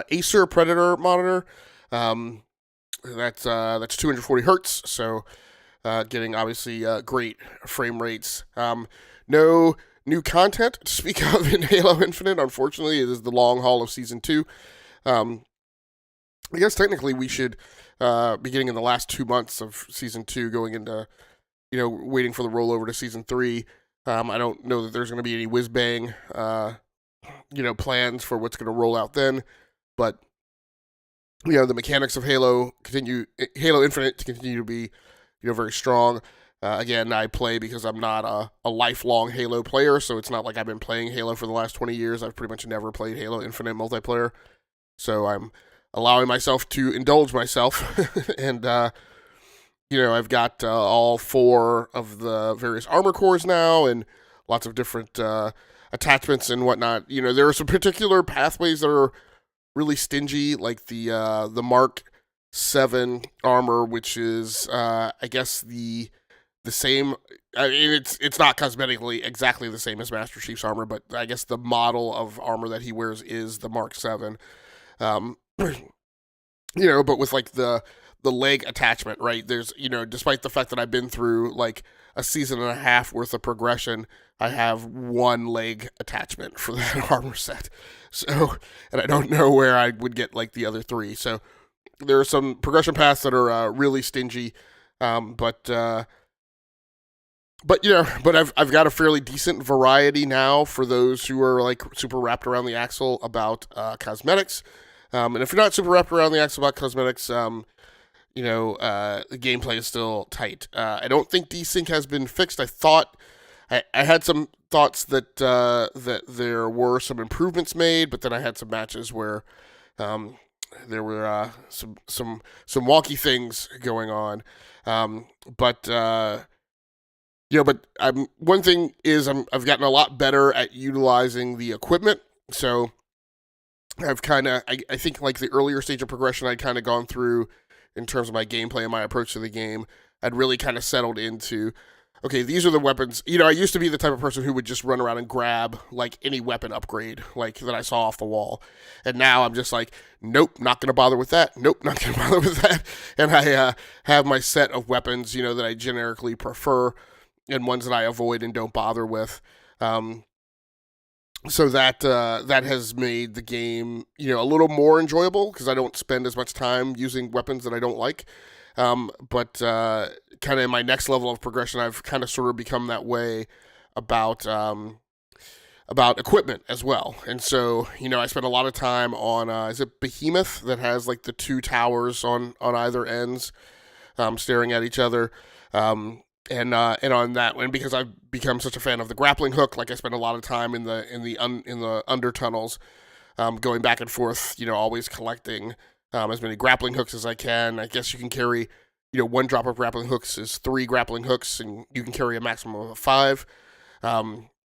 [SPEAKER 1] Acer Predator monitor. That's 240 hertz. So getting obviously great frame rates. No new content to speak of in Halo Infinite. Unfortunately, it is the long haul of Season 2. I guess technically we should be getting in the last 2 months of Season 2 going into, waiting for the rollover to Season 3. I don't know that there's going to be any whiz-bang, plans for what's going to roll out then. But, the mechanics of Halo Infinite continue to be, very strong. Again, I play because I'm not a lifelong Halo player, so it's not like I've been playing Halo for the last 20 years. I've pretty much never played Halo Infinite multiplayer. So I'm allowing myself to indulge myself. And, I've got all 4 of the various armor cores now and lots of different attachments and whatnot. There are some particular pathways that are really stingy, like the Mark 7 armor, which is, I guess, the same. I mean, it's not cosmetically exactly the same as Master Chief's armor, but I guess the model of armor that he wears is the Mark 7. But with the leg attachment, right? There's, despite the fact that I've been through like a season and a half worth of progression, I have 1 leg attachment for that armor set. So, and I don't know where I would get like the other 3. So there are some progression paths that are really stingy, but I've got a fairly decent variety now for those who are like super wrapped around the axle about cosmetics. And if you're not super wrapped around the axle about cosmetics, the gameplay is still tight. I don't think desync has been fixed. I had some thoughts that there were some improvements made, but then I had some matches where there were some wonky things going on. But one thing is I've gotten a lot better at utilizing the equipment. So I've kind of, I think like the earlier stage of progression I'd kind of gone through in terms of my gameplay and my approach to the game, I'd really kind of settled into, okay, these are the weapons. I used to be the type of person who would just run around and grab like any weapon upgrade like that I saw off the wall. And now I'm just like, nope, not going to bother with that. Nope, not going to bother with that. And I have my set of weapons, that I generically prefer and ones that I avoid and don't bother with. So that has made the game, a little more enjoyable because I don't spend as much time using weapons that I don't like. But kind of in my next level of progression, I've kind of sort of become that way about about equipment as well. And so, I spent a lot of time on, is it Behemoth that has like the two towers on either ends, staring at each other. And on that one, because I've become such a fan of the grappling hook, like I spent a lot of time in the under tunnels, going back and forth, always collecting as many grappling hooks as I can. I guess you can carry, one drop of grappling hooks is 3 grappling hooks, and you can carry a maximum of 5.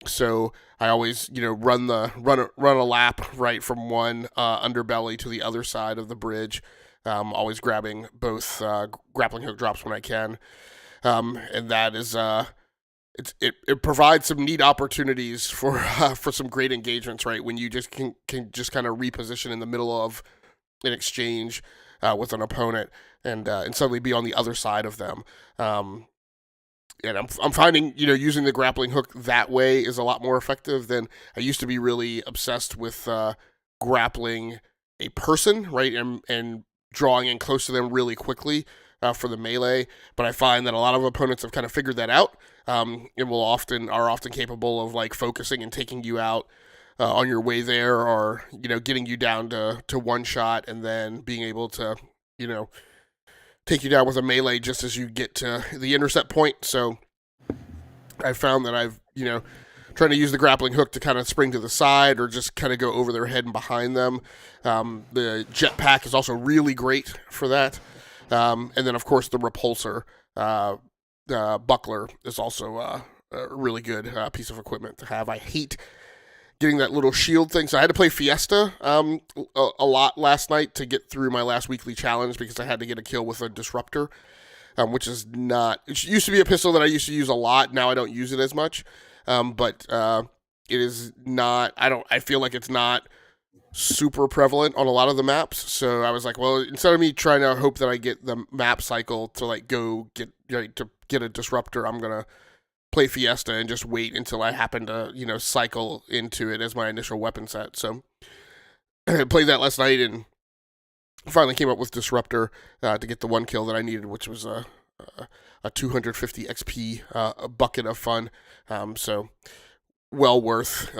[SPEAKER 1] So I always, run a lap right from one underbelly to the other side of the bridge, always grabbing both grappling hook drops when I can, and that is it provides some neat opportunities for some great engagements, right? When you just can just kind of reposition in the middle of an exchange with an opponent and suddenly be on the other side of them. And I'm finding, using the grappling hook that way is a lot more effective than I used to be really obsessed with grappling a person, right, and drawing in close to them really quickly for the melee. But I find that a lot of opponents have kind of figured that out, and are often capable of like focusing and taking you out on your way there, or getting you down to one shot and then being able to take you down with a melee just as you get to the intercept point. So I found that I've, trying to use the grappling hook to kind of spring to the side or just kind of go over their head and behind them. The jetpack is also really great for that. And then, of course, the repulsor buckler is also a really good piece of equipment to have. I hate getting that little shield thing. So I had to play Fiesta a lot last night to get through my last weekly challenge because I had to get a kill with a disruptor, which is not... It used to be a pistol that I used to use a lot. Now I don't use it as much. But it is not... I feel like it's not super prevalent on a lot of the maps. So I was like, well, instead of me trying to hope that I get the map cycle to like go get a disruptor, I'm going to play Fiesta and just wait until I happen to, cycle into it as my initial weapon set. So I played that last night and finally came up with Disruptor to get the one kill that I needed, which was a 250 XP a bucket of fun. So well worth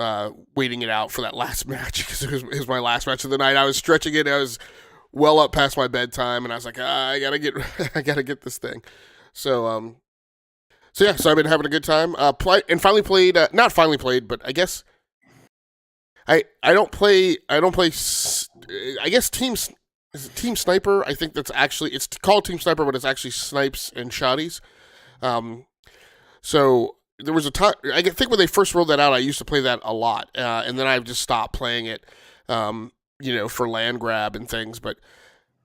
[SPEAKER 1] waiting it out for that last match because it was my last match of the night. I was stretching it. I was well up past my bedtime, and I was like, I gotta get this thing. So I've been having a good time. Finally played, not finally played, but I guess I don't play. I guess Team Sniper. I think it's called Team Sniper, but it's actually Snipes and Shotties. So there was a time, I think when they first rolled that out, I used to play that a lot, and then I've just stopped playing it, for land grab and things. But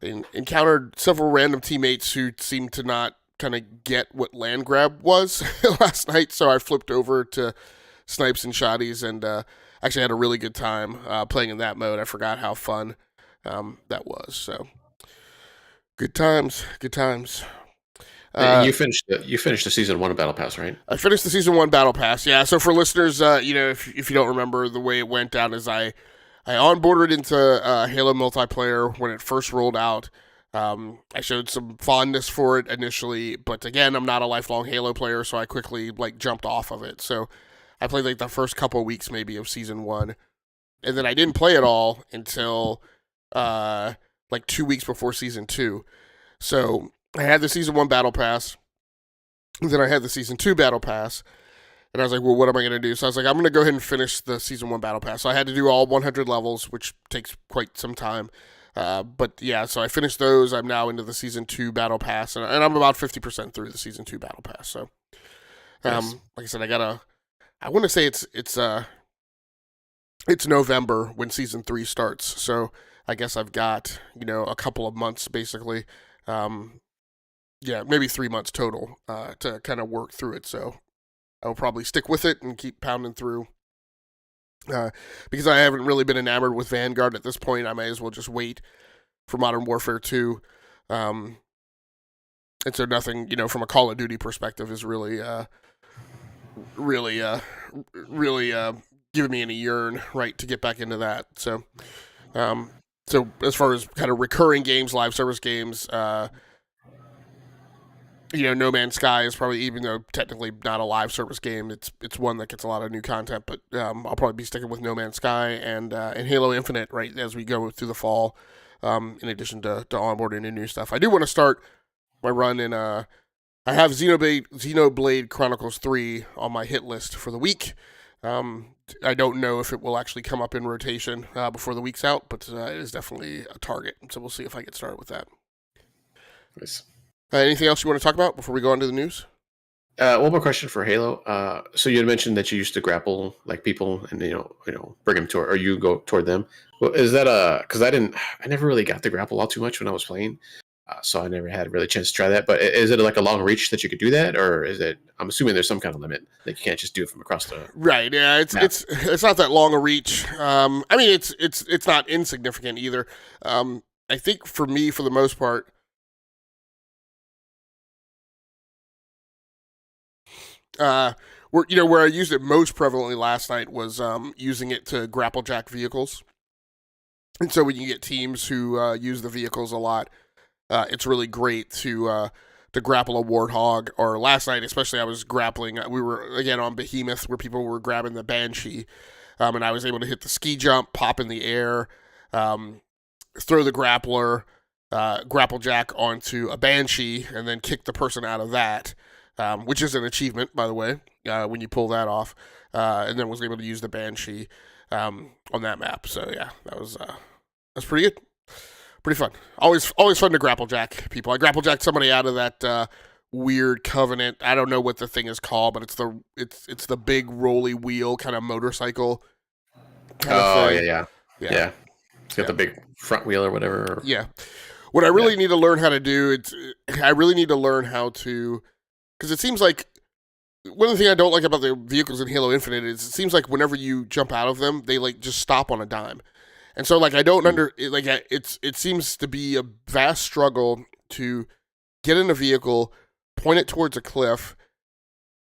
[SPEAKER 1] encountered several random teammates who seemed to not kind of get what land grab was last night, so I flipped over to Snipes and Shotties and actually had a really good time playing in that mode. I forgot how fun that was. So good times.
[SPEAKER 2] You finished the season 1 battle pass, right?
[SPEAKER 1] I finished the season 1 battle pass. Yeah. So for listeners, if you don't remember, the way it went down is I onboarded into Halo multiplayer when it first rolled out. I showed some fondness for it initially, but again, I'm not a lifelong Halo player, so I quickly jumped off of it. So I played the first couple of weeks maybe of season 1, and then I didn't play it all until 2 weeks before season 2. So I had the season 1 battle pass, and then I had the season 2 battle pass, and I was like, well, what am I going to do? So I was like, I'm going to go ahead and finish the season 1 battle pass. So I had to do all 100 levels, which takes quite some time. But yeah, so I finished those. I'm now into the season 2 battle pass, and I'm about 50% through the season 2 battle pass. So,
[SPEAKER 2] Nice.
[SPEAKER 1] like I said, I want to say it's November when season 3 starts. So I guess I've got, a couple of months basically. Maybe 3 months total, to kind of work through it. So I'll probably stick with it and keep pounding through. Because I haven't really been enamored with Vanguard at this point, I may as well just wait for Modern Warfare 2. And so nothing, from a Call of Duty perspective is really giving me any yearn, right, to get back into that. So, so as far as kind of recurring games, live service games, No Man's Sky is probably, even though technically not a live service game, it's one that gets a lot of new content. But I'll probably be sticking with No Man's Sky and Halo Infinite right as we go through the fall. In addition to onboarding and new stuff, I do want to start my run in. I have Xenoblade Chronicles 3 on my hit list for the week. I don't know if it will actually come up in rotation before the week's out, but it is definitely a target. So we'll see if I get started with that.
[SPEAKER 2] Nice.
[SPEAKER 1] Anything else you want to talk about before we go on to the news?
[SPEAKER 2] One more question for Halo. So you had mentioned that you used to grapple like people and bring them toward, or you go toward them. Well, is that because I never really got to grapple all too much when I was playing, so I never had really a chance to try that. But is it like a long reach that you could do that, or is it? I'm assuming there's some kind of limit that you can't just do it from across the.
[SPEAKER 1] Right. Yeah. It's not that long a reach. I mean, it's not insignificant either. I think for me, for the most part. Where I used it most prevalently last night was using it to grapple jack vehicles. And so when you get teams who use the vehicles a lot, it's really great to grapple a Warthog. Or last night, especially, I was grappling. We were again on Behemoth, where people were grabbing the Banshee, and I was able to hit the ski jump, pop in the air, throw the grappler, grapple jack onto a Banshee, and then kick the person out of that. Which is an achievement, by the way, when you pull that off, and then was able to use the Banshee on that map. So yeah, that's pretty good, pretty fun. Always fun to grapple jack people. I grapple jacked somebody out of that weird Covenant. I don't know what the thing is called, but it's the big rolly wheel kind of motorcycle.
[SPEAKER 2] Yeah. It's got the big front wheel or whatever.
[SPEAKER 1] Yeah. What I really need to learn how to do, I really need to learn how to. Because it seems like one of the things I don't like about the vehicles in Halo Infinite is it seems like whenever you jump out of them, they like just stop on a dime, and so like I don't it seems to be a vast struggle to get in a vehicle, point it towards a cliff,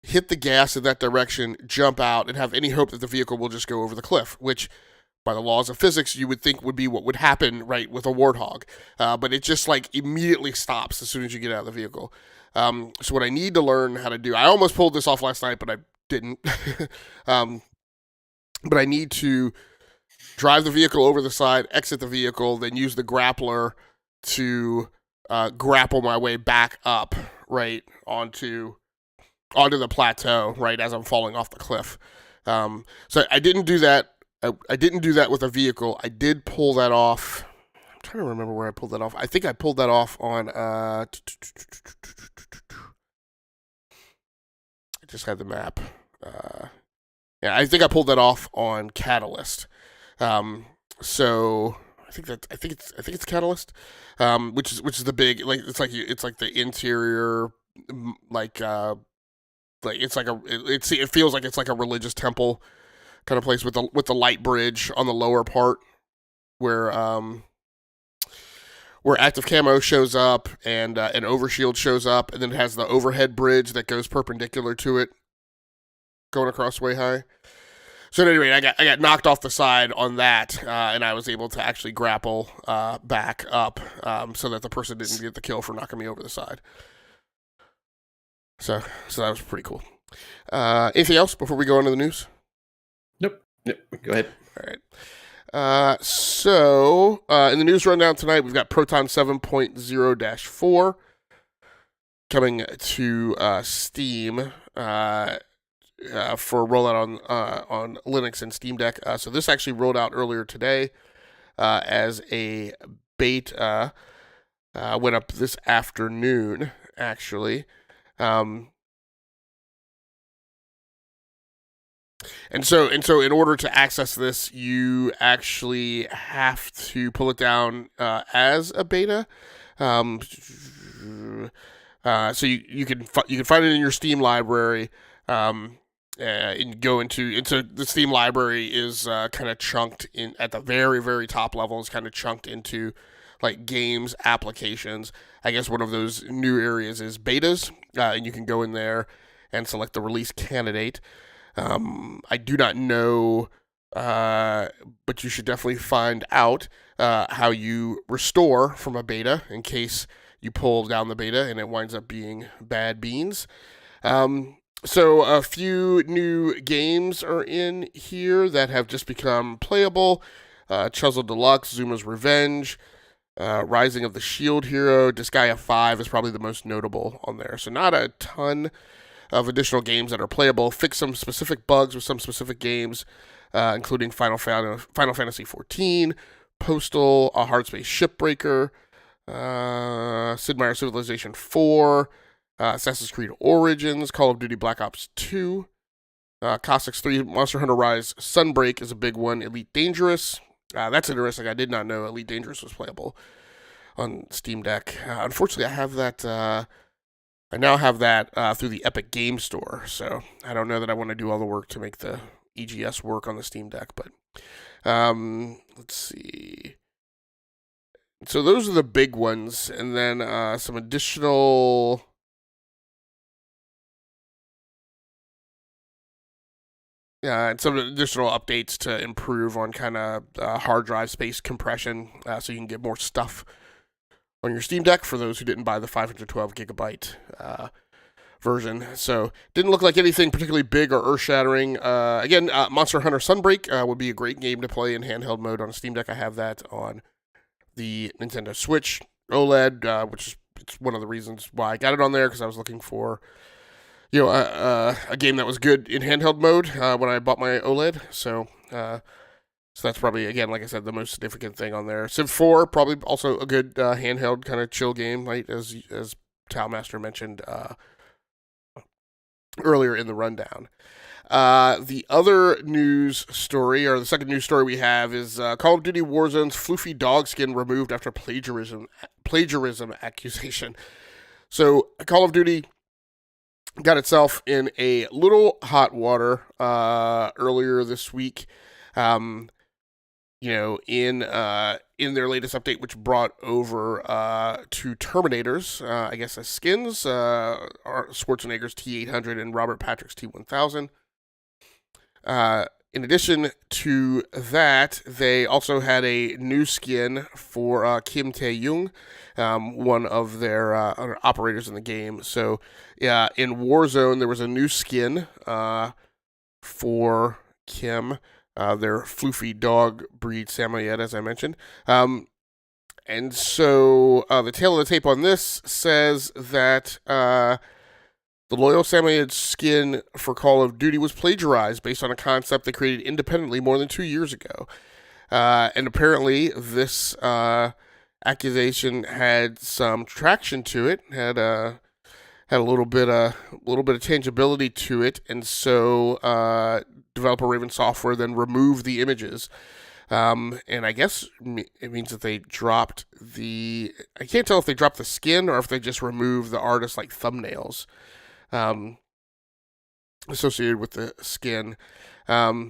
[SPEAKER 1] hit the gas in that direction, jump out, and have any hope that the vehicle will just go over the cliff, which by the laws of physics you would think would be what would happen right with a Warthog, but it just like immediately stops as soon as you get out of the vehicle. So what I need to learn how to do, I almost pulled this off last night, but I didn't. But I need to drive the vehicle over the side, exit the vehicle, then use the grappler to grapple my way back up, right, onto the plateau, right, as I'm falling off the cliff. So I didn't do that. I didn't do that with a vehicle. I did pull that off. I'm trying to remember where I pulled that off. I think I pulled that off on I just had the map. I think I pulled that off on Catalyst. So I think it's Catalyst, which is the big, like it's like the interior, it feels like it's like a religious temple kind of place with the light bridge on the lower part where Active Camo shows up and an Overshield shows up, and then it has the overhead bridge that goes perpendicular to it, going across way high. So anyway, I got knocked off the side on that, and I was able to actually grapple back up so that the person didn't get the kill for knocking me over the side. So that was pretty cool. Anything else before we go into the news?
[SPEAKER 2] Nope. Go ahead.
[SPEAKER 1] All right. So in the news rundown tonight, we've got Proton 7.0-4 coming to Steam for rollout on Linux and Steam Deck. So this actually rolled out earlier today as a beta. Went up this afternoon, actually. And so in order to access this, you actually have to pull it down as a beta. So you can find it in your Steam library. And go into the Steam library is kind of chunked in at the very, very top level. Is kind of chunked into like games, applications. I guess one of those new areas is betas, and you can go in there and select the release candidate. I do not know, but you should definitely find out how you restore from a beta in case you pull down the beta and it winds up being bad beans. So a few new games are in here that have just become playable. Chuzzle Deluxe, Zuma's Revenge, Rising of the Shield Hero, Disgaea 5 is probably the most notable on there. So not a ton of additional games that are playable. Fix some specific bugs with some specific games, including Final Fantasy XIV, Postal, A Hard Space Shipbreaker, Sid Meier's Civilization 4, Assassin's Creed Origins, Call of Duty Black Ops 2, Cossacks 3, Monster Hunter Rise Sunbreak is a big one, Elite Dangerous. That's interesting. I did not know Elite Dangerous was playable on Steam Deck. Unfortunately, I now have that through the Epic Game Store, so I don't know that I want to do all the work to make the EGS work on the Steam Deck, but let's see. So those are the big ones, and then some additional... and some additional updates to improve on kind of hard drive space compression, so you can get more stuff on your Steam Deck for those who didn't buy the 512 gigabyte version. So didn't look like anything particularly big or earth-shattering. Again, Monster Hunter Sunbreak would be a great game to play in handheld mode on a Steam Deck. I have that on the Nintendo Switch OLED, which is it's one of the reasons why I got it on there, because I was looking for a game that was good in handheld mode when I bought my OLED. So that's probably, again, like I said, the most significant thing on there. Civ 4, probably also a good handheld kind of chill game, right? As Talmaster mentioned earlier in the rundown. The other news story, or the second news story we have, is Call of Duty Warzone's floofy dog skin removed after plagiarism accusation. So Call of Duty got itself in a little hot water earlier this week. In their latest update, which brought over 2 Terminators, I guess as skins, Schwarzenegger's T-800 and Robert Patrick's T-1000. In addition to that, they also had a new skin for Kim Tae-young, one of their operators in the game. So, yeah, in Warzone, there was a new skin for Kim, their floofy dog breed Samoyed, as I mentioned. And so the tail of the tape on this says that the Loyal Samoyed skin for Call of Duty was plagiarized based on a concept they created independently more than 2 years ago. And apparently this accusation had some traction to it, had a little bit of tangibility to it, and so developer Raven Software then removed the images. And I guess it means that they dropped I can't tell if they dropped the skin or if they just removed the artist's like thumbnails associated with the skin. Yeah,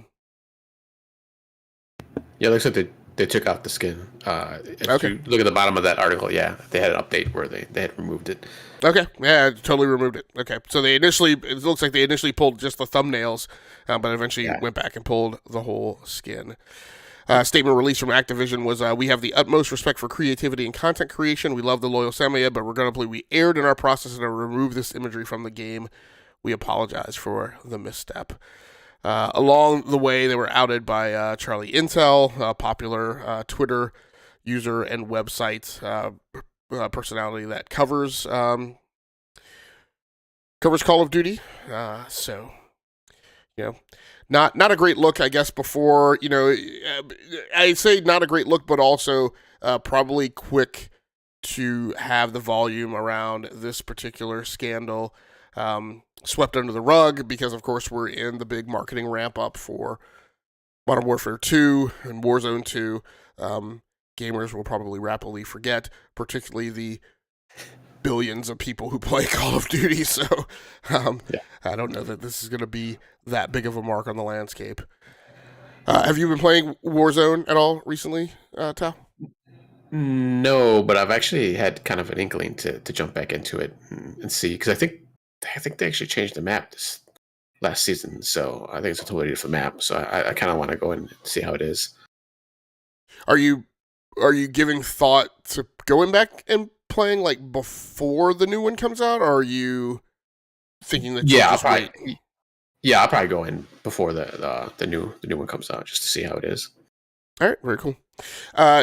[SPEAKER 2] it looks like they took out the skin. If you look at the bottom of that article, yeah, they had an update where they had removed it.
[SPEAKER 1] Okay, yeah, totally removed it. Okay, so it looks like they initially pulled just the thumbnails, but eventually went back and pulled the whole skin. Statement released from Activision was, we have the utmost respect for creativity and content creation. We love the Loyal Samoyed, but regrettably we erred in our process and removed this imagery from the game. We apologize for the misstep. Along the way, they were outed by Charlie Intel, a popular Twitter user and website personality that covers Call of Duty. Not a great look, I guess, before, I say not a great look, but also probably quick to have the volume around this particular scandal swept under the rug, because, of course, we're in the big marketing ramp-up for Modern Warfare 2 and Warzone 2. Gamers will probably rapidly forget, particularly the billions of people who play Call of Duty, so I don't know that this is going to be that big of a mark on the landscape. Have you been playing Warzone at all recently, Tal?
[SPEAKER 2] No, but I've actually had kind of an inkling to jump back into it and see, because I think they actually changed the map this last season, so I think it's a totally different map, so I kind of want to go and see how it is.
[SPEAKER 1] Are you giving thought to going back and playing like before the new one comes out, or are you thinking that
[SPEAKER 2] Yeah,
[SPEAKER 1] you'll just wait?
[SPEAKER 2] I'll probably go in before the new one comes out just to see how it is.
[SPEAKER 1] All right, very cool.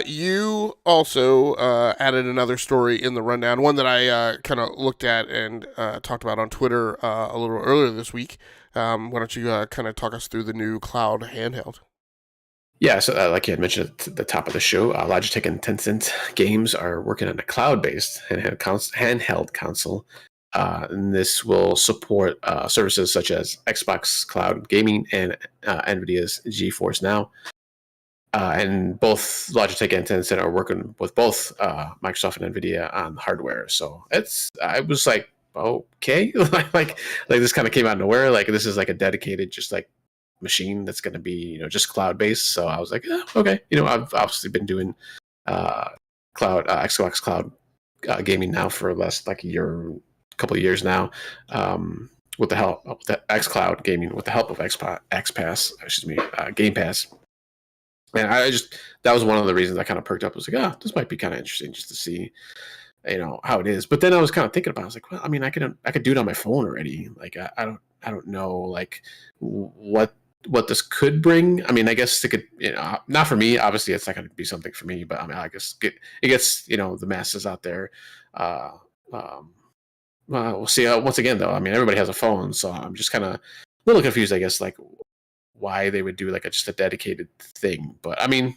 [SPEAKER 1] You also added another story in the rundown, one that I kind of looked at and talked about on Twitter a little earlier this week. Why don't you kind of talk us through the new cloud handheld?
[SPEAKER 2] Yeah, so like you had mentioned at the top of the show, Logitech and Tencent Games are working on a cloud-based handheld console. And this will support services such as Xbox Cloud Gaming and NVIDIA's GeForce Now. And both Logitech and Tencent are working with both Microsoft and NVIDIA on hardware. So I was like, okay, like this kind of came out of nowhere. Like this is like a dedicated, just like machine that's going to be just cloud based. So I was like, okay, I've obviously been doing Xbox Cloud gaming now for less like couple of years now, with the help of the xCloud gaming, with the help of Game Pass. And that was one of the reasons I kind of perked up. I was like, this might be kind of interesting just to see, how it is. But then I was kind of thinking about it. I was like, well, I mean, I could do it on my phone already. Like, I don't know, like what this could bring. I mean, I guess it could, not for me. Obviously, it's not going to be something for me. But I mean, I guess it gets the masses out there. We'll see. Once again, though, I mean, everybody has a phone, so I'm just kind of a little confused, I guess, like why they would do like just a dedicated thing. But I mean,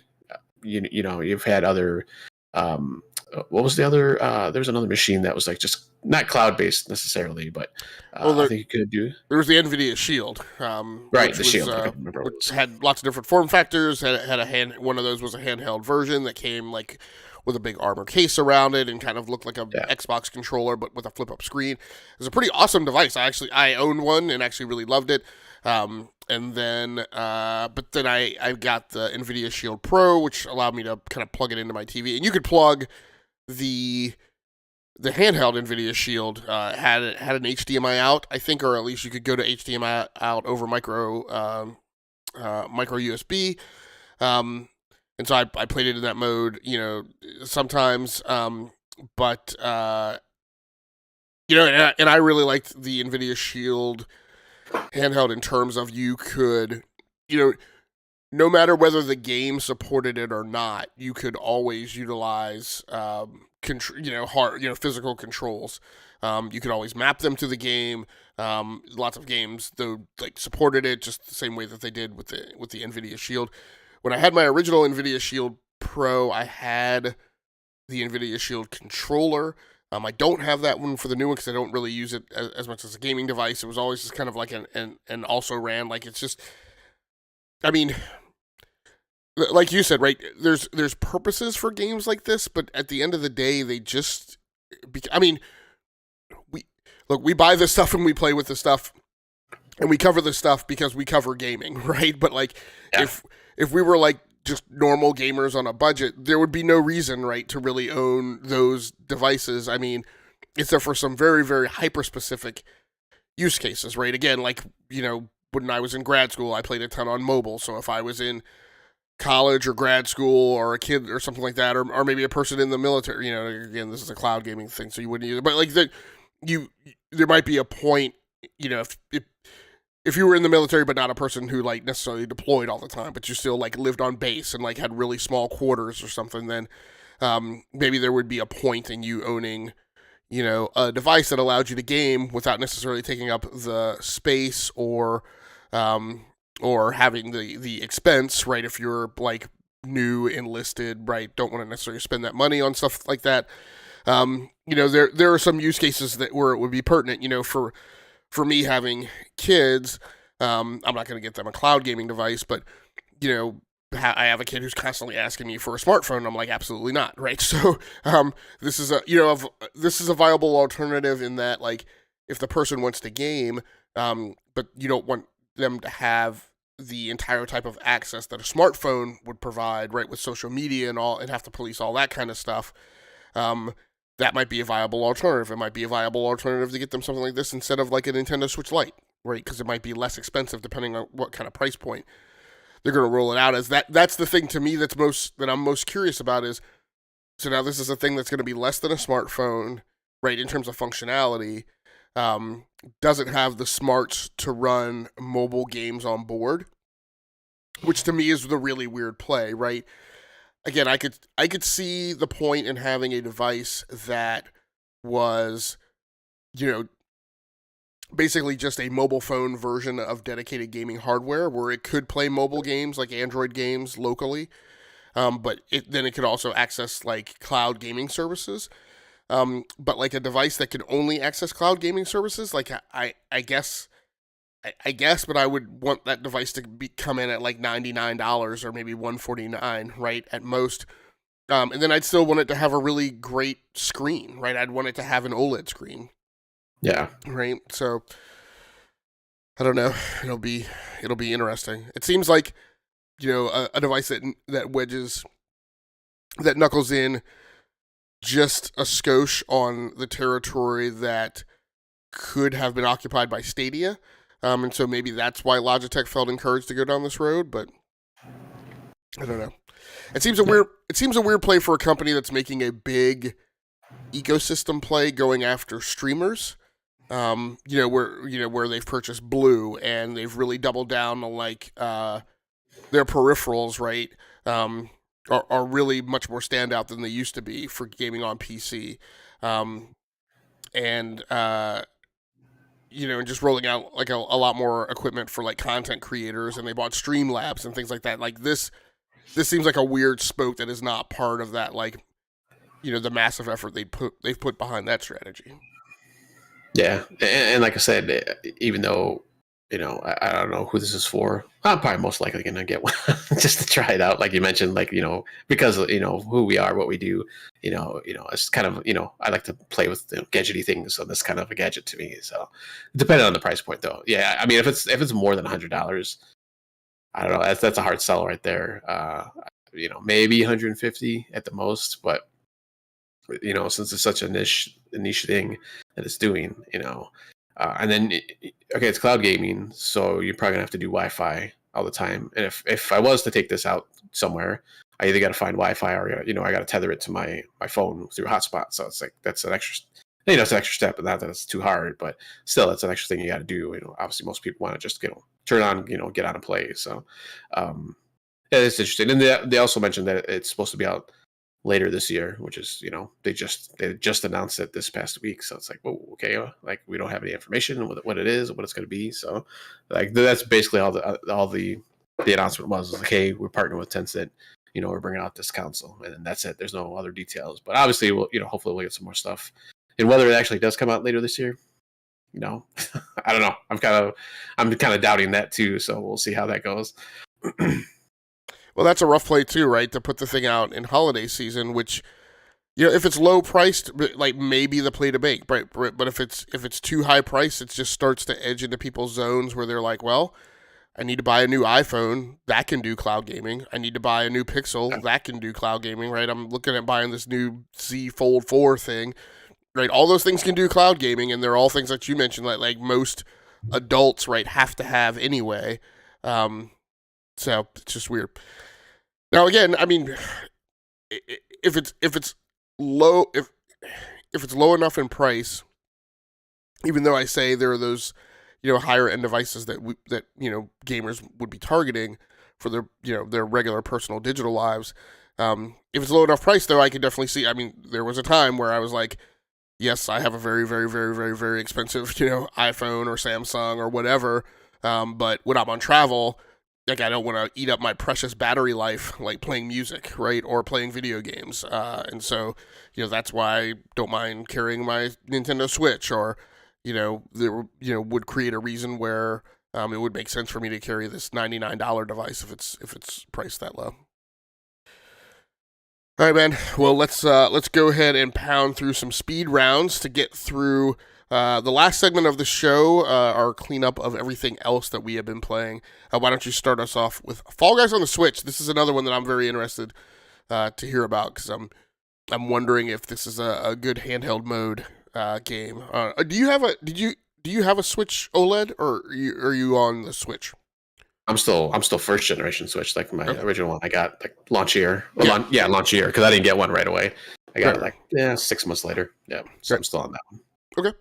[SPEAKER 2] you've had other. What was the other? There was another machine that was like just not cloud based necessarily, but I think you could do.
[SPEAKER 1] There was the NVIDIA Shield,
[SPEAKER 2] right? The Shield, I remember,
[SPEAKER 1] which had lots of different form factors. Had one of those was a handheld version that came like with a big armor case around it and kind of looked like a Xbox controller, but with a flip up screen. It was a pretty awesome device. I owned one and actually really loved it. And then, but then I got the NVIDIA Shield Pro, which allowed me to kind of plug it into my TV, and you could plug the handheld NVIDIA Shield had an HDMI out, I think, or at least you could go to HDMI out over micro USB. And so I played it in that mode, sometimes. But and I really liked the NVIDIA Shield handheld in terms of you could, no matter whether the game supported it or not, you could always utilize physical controls. You could always map them to the game. Lots of games though like supported it just the same way that they did with the NVIDIA Shield. When I had my original NVIDIA Shield Pro, I had the NVIDIA Shield controller. I don't have that one for the new one because I don't really use it as much as a gaming device. It was always just kind of like an also ran. Like it's just, I mean, like you said, right? There's purposes for games like this, but at the end of the day, they just, I mean, we buy this stuff and we play with the stuff, and we cover this stuff because we cover gaming, right? But like, if we were like just normal gamers on a budget, there would be no reason, right, to really own those devices. I mean, it's there for some very, very hyper-specific use cases, right? Again, like, when I was in grad school, I played a ton on mobile. So if I was in college or grad school or a kid or something like that, or maybe a person in the military, again, this is a cloud gaming thing, so you wouldn't use it. But like there might be a point, if you were in the military but not a person who like necessarily deployed all the time, but you still like lived on base and like had really small quarters or something, then maybe there would be a point in you owning, a device that allowed you to game without necessarily taking up the space or having the expense, right? If you're like new enlisted, right, don't want to necessarily spend that money on stuff like that. There are some use cases where it would be pertinent, for me having kids. I'm not going to get them a cloud gaming device, but I have a kid who's constantly asking me for a smartphone. And I'm like, absolutely not, right? So this is a viable alternative in that, like, if the person wants to game, but you don't want them to have the entire type of access that a smartphone would provide, right, with social media and all, and have to police all that kind of stuff. That might be a viable alternative. It might be a viable alternative to get them something like this instead of like a Nintendo Switch Lite, right? Because it might be less expensive depending on what kind of price point they're going to roll it out as. That's the thing to me that I'm most curious about is So now this is a thing that's going to be less than a smartphone, right, in terms of functionality. Doesn't have the smarts to run mobile games on board, which to me is the really weird play, right? Again, I could see the point in having a device that was, you know, basically just a mobile phone version of dedicated gaming hardware where it could play mobile games like Android games locally, but then it could also access like cloud gaming services. But like a device that could only access cloud gaming services, like I guess, but I would want that device to come in at like $99 or maybe $149, right, at most. And then I'd still want it to have a really great screen, right? I'd want it to have an OLED screen.
[SPEAKER 2] Yeah.
[SPEAKER 1] Right. So I don't know. It'll be interesting. It seems like, a device that knuckles in just a skosh on the territory that could have been occupied by Stadia. And so maybe that's why Logitech felt encouraged to go down this road, but I don't know. It seems a weird play for a company that's making a big ecosystem play going after streamers. Where they've purchased Blue and they've really doubled down on like their peripherals, right? Are really much more standout than they used to be for gaming on PC. And just rolling out like a lot more equipment for like content creators, and they bought Streamlabs and things like that. Like this seems like a weird spoke that is not part of that, like, the massive effort they've put behind that strategy.
[SPEAKER 2] Yeah, and like I said, even though, I don't know who this is for, I'm probably most likely going to get one just to try it out. Like you mentioned, like, because, who we are, what we do, it's kind of, I like to play with gadgety things. So that's kind of a gadget to me. So depending on the price point though. Yeah. I mean, if it's more than $100, I don't know. That's a hard sell right there. Maybe 150 at the most, but since it's such a niche thing that it's doing, and then it's cloud gaming, so you're probably gonna have to do Wi-Fi all the time. And if I was to take this out somewhere, I either got to find Wi-Fi or I got to tether it to my phone through a hotspot. So it's like that's an extra, it's an extra step, but not that it's too hard, but still, that's an extra thing you got to do. Obviously, most people want to just turn on, get on and play. So, it's interesting. And they also mentioned that it's supposed to be out later this year, which is, they just announced it this past week. So it's like, oh, okay, like we don't have any information what it is, what it's going to be. So like that's basically all the announcement was like, hey, we're partnering with Tencent, we're bringing out this console, and then that's it. There's no other details, but obviously we'll, hopefully we'll get some more stuff. And whether it actually does come out later this year, I don't know. I'm kind of doubting that too. So we'll see how that goes.
[SPEAKER 1] Well, that's a rough play too, right? To put the thing out in holiday season, which, if it's low priced, like maybe the play to make, right? But if it's too high priced, it just starts to edge into people's zones where they're like, well, I need to buy a new iPhone that can do cloud gaming. I need to buy a new Pixel that can do cloud gaming, right? I'm looking at buying this new Z Fold 4 thing, right? All those things can do cloud gaming, and they're all things that you mentioned, like most adults, right, have to have anyway. So it's just weird. Now again, I mean, if it's low enough in price, even though I say there are those higher end devices that gamers would be targeting for their their regular personal digital lives. If it's low enough price though, I could definitely see. I mean, there was a time where I was like, yes, I have a very, very, very, very, very expensive iPhone or Samsung or whatever, but when I'm on travel, like I don't want to eat up my precious battery life like playing music, right, or playing video games, and so that's why I don't mind carrying my Nintendo Switch, or there would create a reason where it would make sense for me to carry this $99 device if it's priced that low. All right, man. Well, let's go ahead and pound through some speed rounds to get through the last segment of the show, our cleanup of everything else that we have been playing. Why don't you start us off with Fall Guys on the Switch? This is another one that I'm very interested to hear about, because I'm wondering if this is a good handheld mode game. Do you have a Switch OLED, or are you on the Switch?
[SPEAKER 2] I'm still first generation Switch. Like my original one, I got like launch year. Launch year because I didn't get one right away. I got it like 6 months later. Yeah, so I'm still on that one.
[SPEAKER 1] Okay.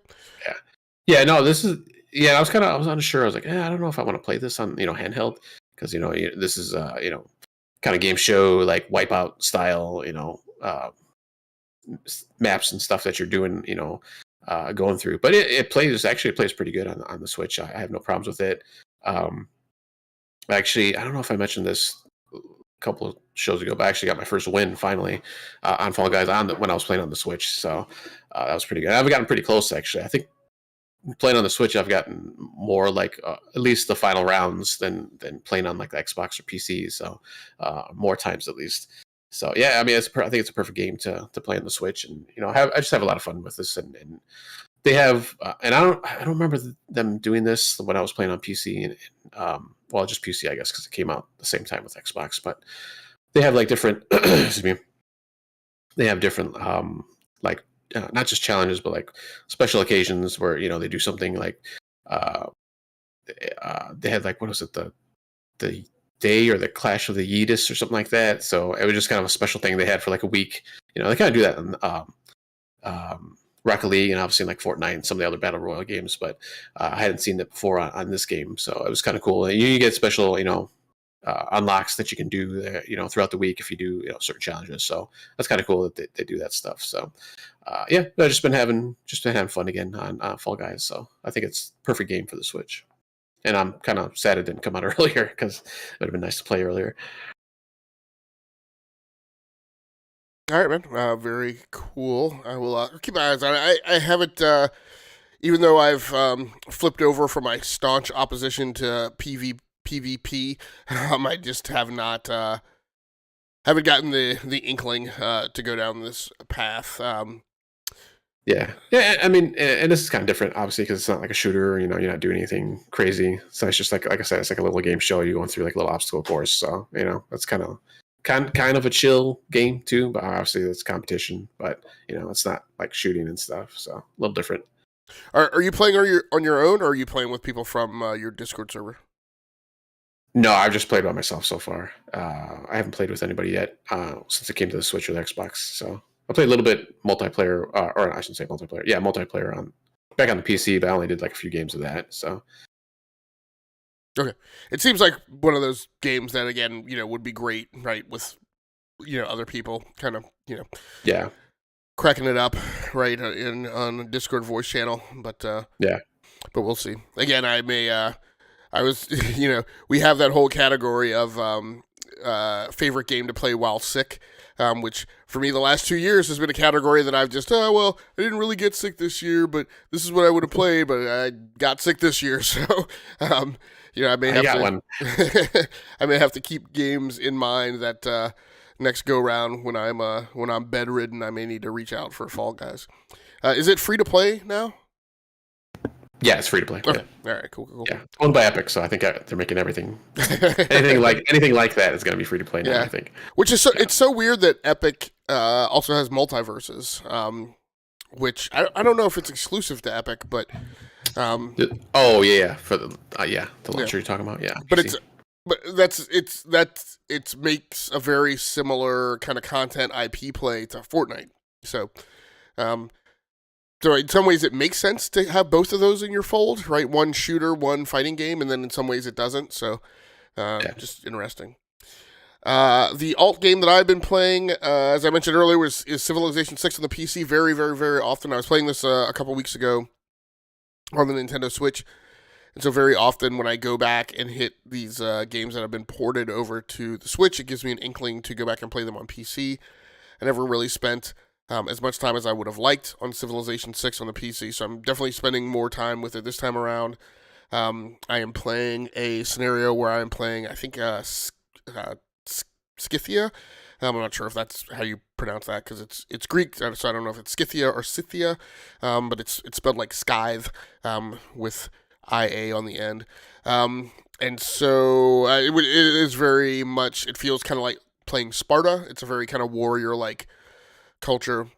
[SPEAKER 2] Yeah. No, this is I was unsure. I was like, I don't know if I want to play this on handheld because this is kind of game show like Wipeout style maps and stuff that you're doing going through. But it plays pretty good on the Switch. I have no problems with it. Actually, I don't know if I mentioned this a couple of shows ago, but I actually got my first win finally on Fall Guys when I was playing on the Switch. So that was pretty good. I've gotten pretty close actually. I think playing on the Switch, I've gotten more like at least the final rounds than playing on like the Xbox or PC. So more times at least. So yeah, I mean, I think it's a perfect game to play on the Switch, and I just have a lot of fun with this. And they have, and I don't remember them doing this when I was playing on PC and well, just PC, I guess, because it came out the same time with Xbox. But they have like different, excuse me, they have different like not just challenges, but like special occasions where they do something like they had like what was it the day or the Clash of the Yeetus or something like that. So it was just kind of a special thing they had for like a week. They kind of do that in Rocket League and obviously in like Fortnite and some of the other Battle Royale games, but I hadn't seen it before on this game. So it was kind of cool. And you get special, unlocks that you can do, throughout the week if you do, certain challenges. So that's kind of cool that they do that stuff. So I've just been having fun again on Fall Guys. So I think it's a perfect game for the Switch. And I'm kind of sad it didn't come out earlier because it would have been nice to play earlier.
[SPEAKER 1] All right, man. Very cool. I will keep my eyes on it. I haven't, even though I've flipped over from my staunch opposition to PvP, I just have not haven't gotten the inkling to go down this path.
[SPEAKER 2] Yeah. I mean, and this is kind of different, obviously, because it's not like a shooter. You're not doing anything crazy. So it's just like I said, it's like a little game show. You're going through like a little obstacle course. So that's kind of a chill game too. But obviously, it's competition. But it's not like shooting and stuff. So a little different.
[SPEAKER 1] Are you playing on your own, or are you playing with people from your Discord server?
[SPEAKER 2] No, I've just played by myself so far. I haven't played with anybody yet since it came to the Switch or the Xbox. So I played a little bit multiplayer, or I shouldn't say multiplayer. Yeah, multiplayer back on the PC, but I only did like a few games of that. So
[SPEAKER 1] okay, it seems like one of those games that again, would be great, right, with other people, kind of,
[SPEAKER 2] yeah,
[SPEAKER 1] cracking it up, right, on a Discord voice channel. But
[SPEAKER 2] yeah,
[SPEAKER 1] but we'll see. Again, I may. I was, we have that whole category of favorite game to play while sick, which for me the last 2 years has been a category that I've just, I didn't really get sick this year, but this is what I would have played, but I got sick this year, so I may have I may have to keep games in mind that next go round when I'm bedridden, I may need to reach out for Fall Guys. Is it free to play now?
[SPEAKER 2] Yeah, it's free to play.
[SPEAKER 1] Okay.
[SPEAKER 2] Yeah.
[SPEAKER 1] All right, cool.
[SPEAKER 2] Yeah, owned by Epic, so I think they're making everything anything like that is going to be free to play now. Yeah. I think,
[SPEAKER 1] which is it's so weird that Epic also has multiverses, which I don't know if it's exclusive to Epic, but
[SPEAKER 2] for the launcher you're talking about, yeah.
[SPEAKER 1] But it makes a very similar kind of content IP play to Fortnite, so. So in some ways it makes sense to have both of those in your fold, right? One shooter, one fighting game, and then in some ways it doesn't. So just interesting. The alt game that I've been playing, as I mentioned earlier, is Civilization 6 on the PC very, very, very often. I was playing this a couple weeks ago on the Nintendo Switch. And so very often when I go back and hit these games that have been ported over to the Switch, it gives me an inkling to go back and play them on PC. I never really spent as much time as I would have liked on Civilization 6 on the PC, so I'm definitely spending more time with it this time around. I am playing a scenario where I'm playing, I think, Scythia. I'm not sure if that's how you pronounce that, because it's Greek, so I don't know if it's Scythia or Scythia, but it's spelled like Scythe, with IA on the end. And so it is very much, it feels kind of like playing Sparta. It's a very kind of warrior-like culture.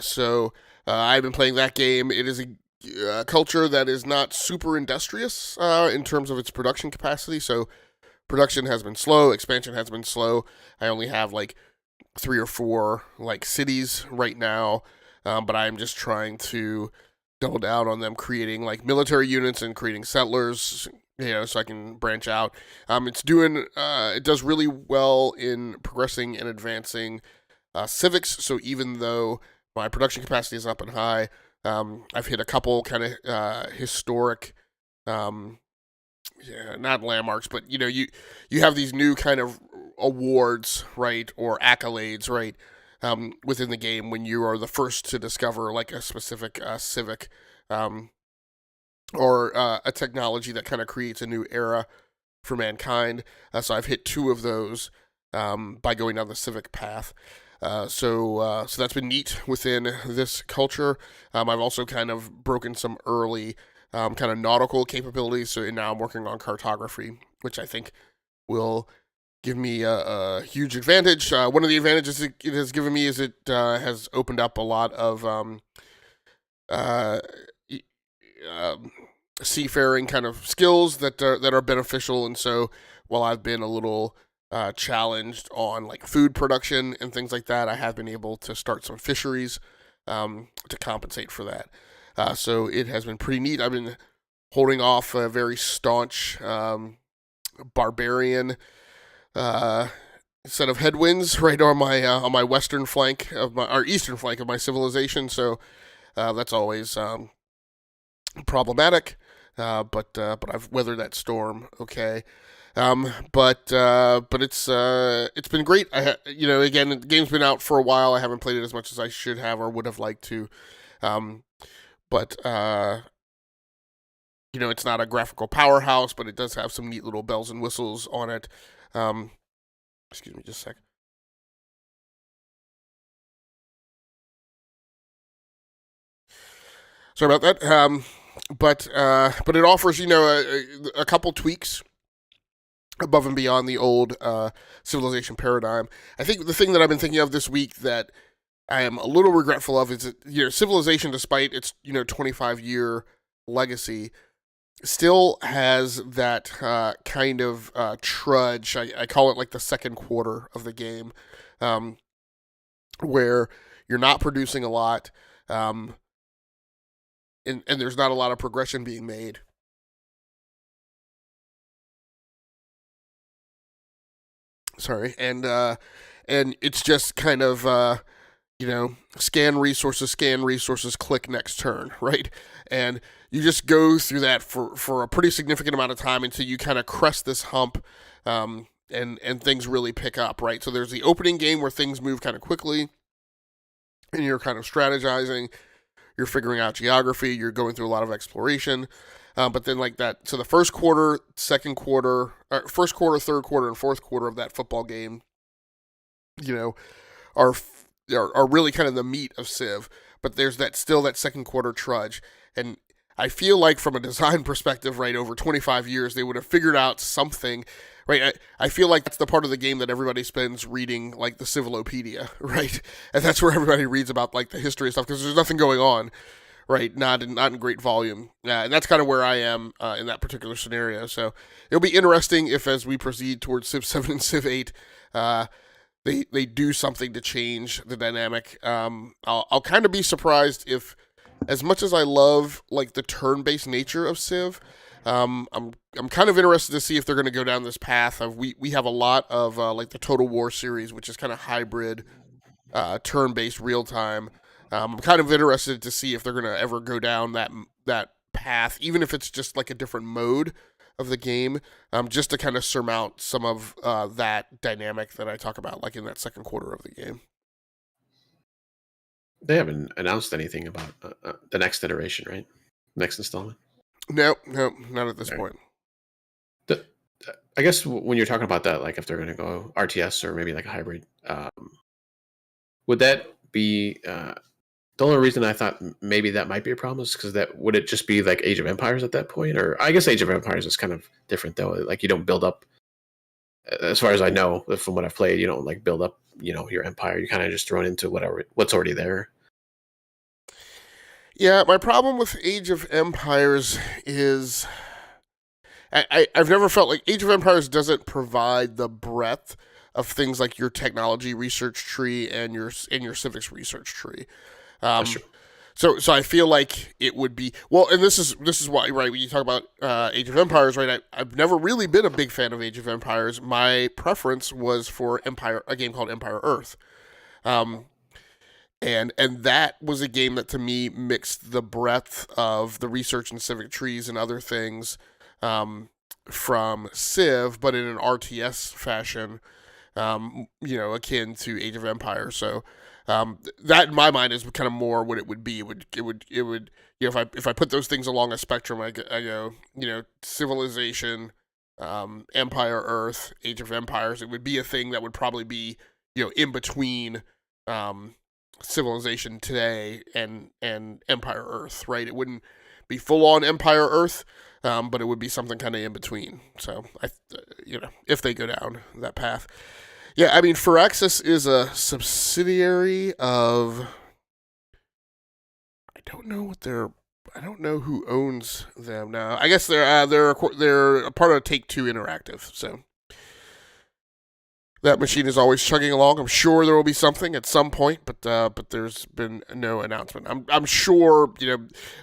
[SPEAKER 1] So I've been playing that game. It is a culture that is not super industrious in terms of its production capacity. So production has been slow, expansion has been slow. I only have like 3 or 4 like cities right now, but I'm just trying to double down on them creating like military units and creating settlers, so I can branch out. It does really well in progressing and advancing civics. So even though my production capacity is up and high, I've hit a couple kind of historic, not landmarks, but you have these new kind of awards, right, or accolades, right, within the game when you are the first to discover like a specific civic, or a technology that kind of creates a new era for mankind. So I've hit 2 of those by going down the civic path. So that's been neat within this culture. I've also kind of broken some early kind of nautical capabilities. So now I'm working on cartography, which I think will give me a huge advantage. One of the advantages it has given me is it has opened up a lot of seafaring kind of skills that are beneficial. And so while I've been a little challenged on like food production and things like that, I have been able to start some fisheries to compensate for that. So it has been pretty neat. I've been holding off a very staunch barbarian set of headwinds right on my western flank or eastern flank of my civilization. So that's always problematic, but I've weathered that storm okay. But it's been great. Again, the game's been out for a while. I haven't played it as much as I should have or would have liked to. But it's not a graphical powerhouse, but it does have some neat little bells and whistles on it. Excuse me, just a sec. Sorry about that. But it offers, a couple tweaks above and beyond the old civilization paradigm. I think the thing that I've been thinking of this week that I am a little regretful of is that, civilization, despite its, 25-year legacy, still has that kind of trudge. I call it like the second quarter of the game, where you're not producing a lot, and there's not a lot of progression being made. Sorry, and it's just kind of scan resources, click next turn, right? And you just go through that for a pretty significant amount of time until you kind of crest this hump, and things really pick up, right? So there's the opening game where things move kind of quickly, and you're kind of strategizing, you're figuring out geography, you're going through a lot of exploration. But then like that, so the first quarter, third quarter, and fourth quarter of that football game, are really kind of the meat of Civ. But there's that second quarter trudge. And I feel like from a design perspective, right, over 25 years, they would have figured out something, right? I feel like that's the part of the game that everybody spends reading, like the Civilopedia, right? And that's where everybody reads about like the history and stuff, because there's nothing going on, right? Not in great volume. And that's kind of where I am in that particular scenario. So it'll be interesting if, as we proceed towards Civ 7 and Civ 8, they do something to change the dynamic. I'll kind of be surprised if, as much as I love like the turn-based nature of Civ, I'm kind of interested to see if they're going to go down this path of we have a lot of like the Total War series, which is kind of hybrid, turn-based real time. I'm kind of interested to see if they're going to ever go down that path, even if it's just like a different mode of the game, just to kind of surmount some of that dynamic that I talk about, like in that second quarter of the game.
[SPEAKER 2] They haven't announced anything about the next iteration, right? Next installment?
[SPEAKER 1] No, not at this point.
[SPEAKER 2] I guess when you're talking about that, like if they're going to go RTS or maybe like a hybrid, would that be the only reason I thought maybe that might be a problem is because would it just be like Age of Empires at that point? Or I guess Age of Empires is kind of different though. Like you don't build up, as far as I know from what I've played, you don't like build up, your empire. You kind of just thrown into what's already there.
[SPEAKER 1] Yeah, my problem with Age of Empires is I've never felt like Age of Empires doesn't provide the breadth of things like your technology research tree and your civics research tree.
[SPEAKER 2] That's
[SPEAKER 1] Um,
[SPEAKER 2] true.
[SPEAKER 1] so I feel like it would be well, and this is why, right, when you talk about Age of Empires, right? I've never really been a big fan of Age of Empires. My preference was for a game called Empire Earth. Um, and that was a game that to me mixed the breadth of the research and civic trees and other things from Civ, but in an RTS fashion, akin to Age of Empires. So that in my mind is kind of more what it would be. It would if I put those things along a spectrum, I go Civilization, Empire Earth, Age of Empires. It would be a thing that would probably be in between. Civilization today and Empire Earth, right? It wouldn't be full on Empire Earth, but it would be something kind of in between. So if they go down that path, yeah. I mean, Firaxis is a subsidiary of. I don't know who owns them now. I guess they're a part of Take-Two Interactive. So that machine is always chugging along. I'm sure there will be something at some point, but there's been no announcement. I'm sure.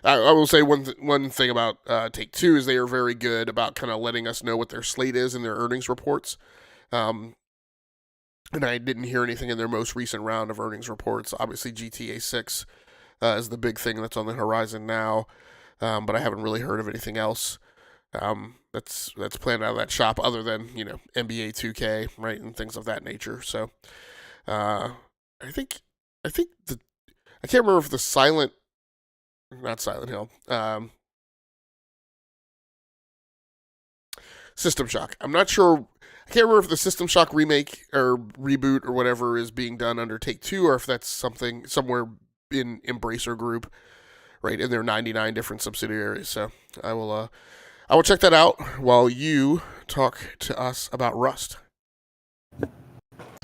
[SPEAKER 1] I will say one thing about Take-Two is they are very good about kind of letting us know what their slate is in their earnings reports. And I didn't hear anything in their most recent round of earnings reports. Obviously, GTA 6 is the big thing that's on the horizon now, but I haven't really heard of anything else. That's planned out of that shop, other than NBA 2K, right, and things of that nature. So, I think I can't remember if not Silent Hill, System Shock. I'm not sure. I can't remember if the System Shock remake or reboot or whatever is being done under Take-Two, or if that's something somewhere in Embracer Group, right, in their 99 different subsidiaries. So I will check that out while you talk to us about Rust.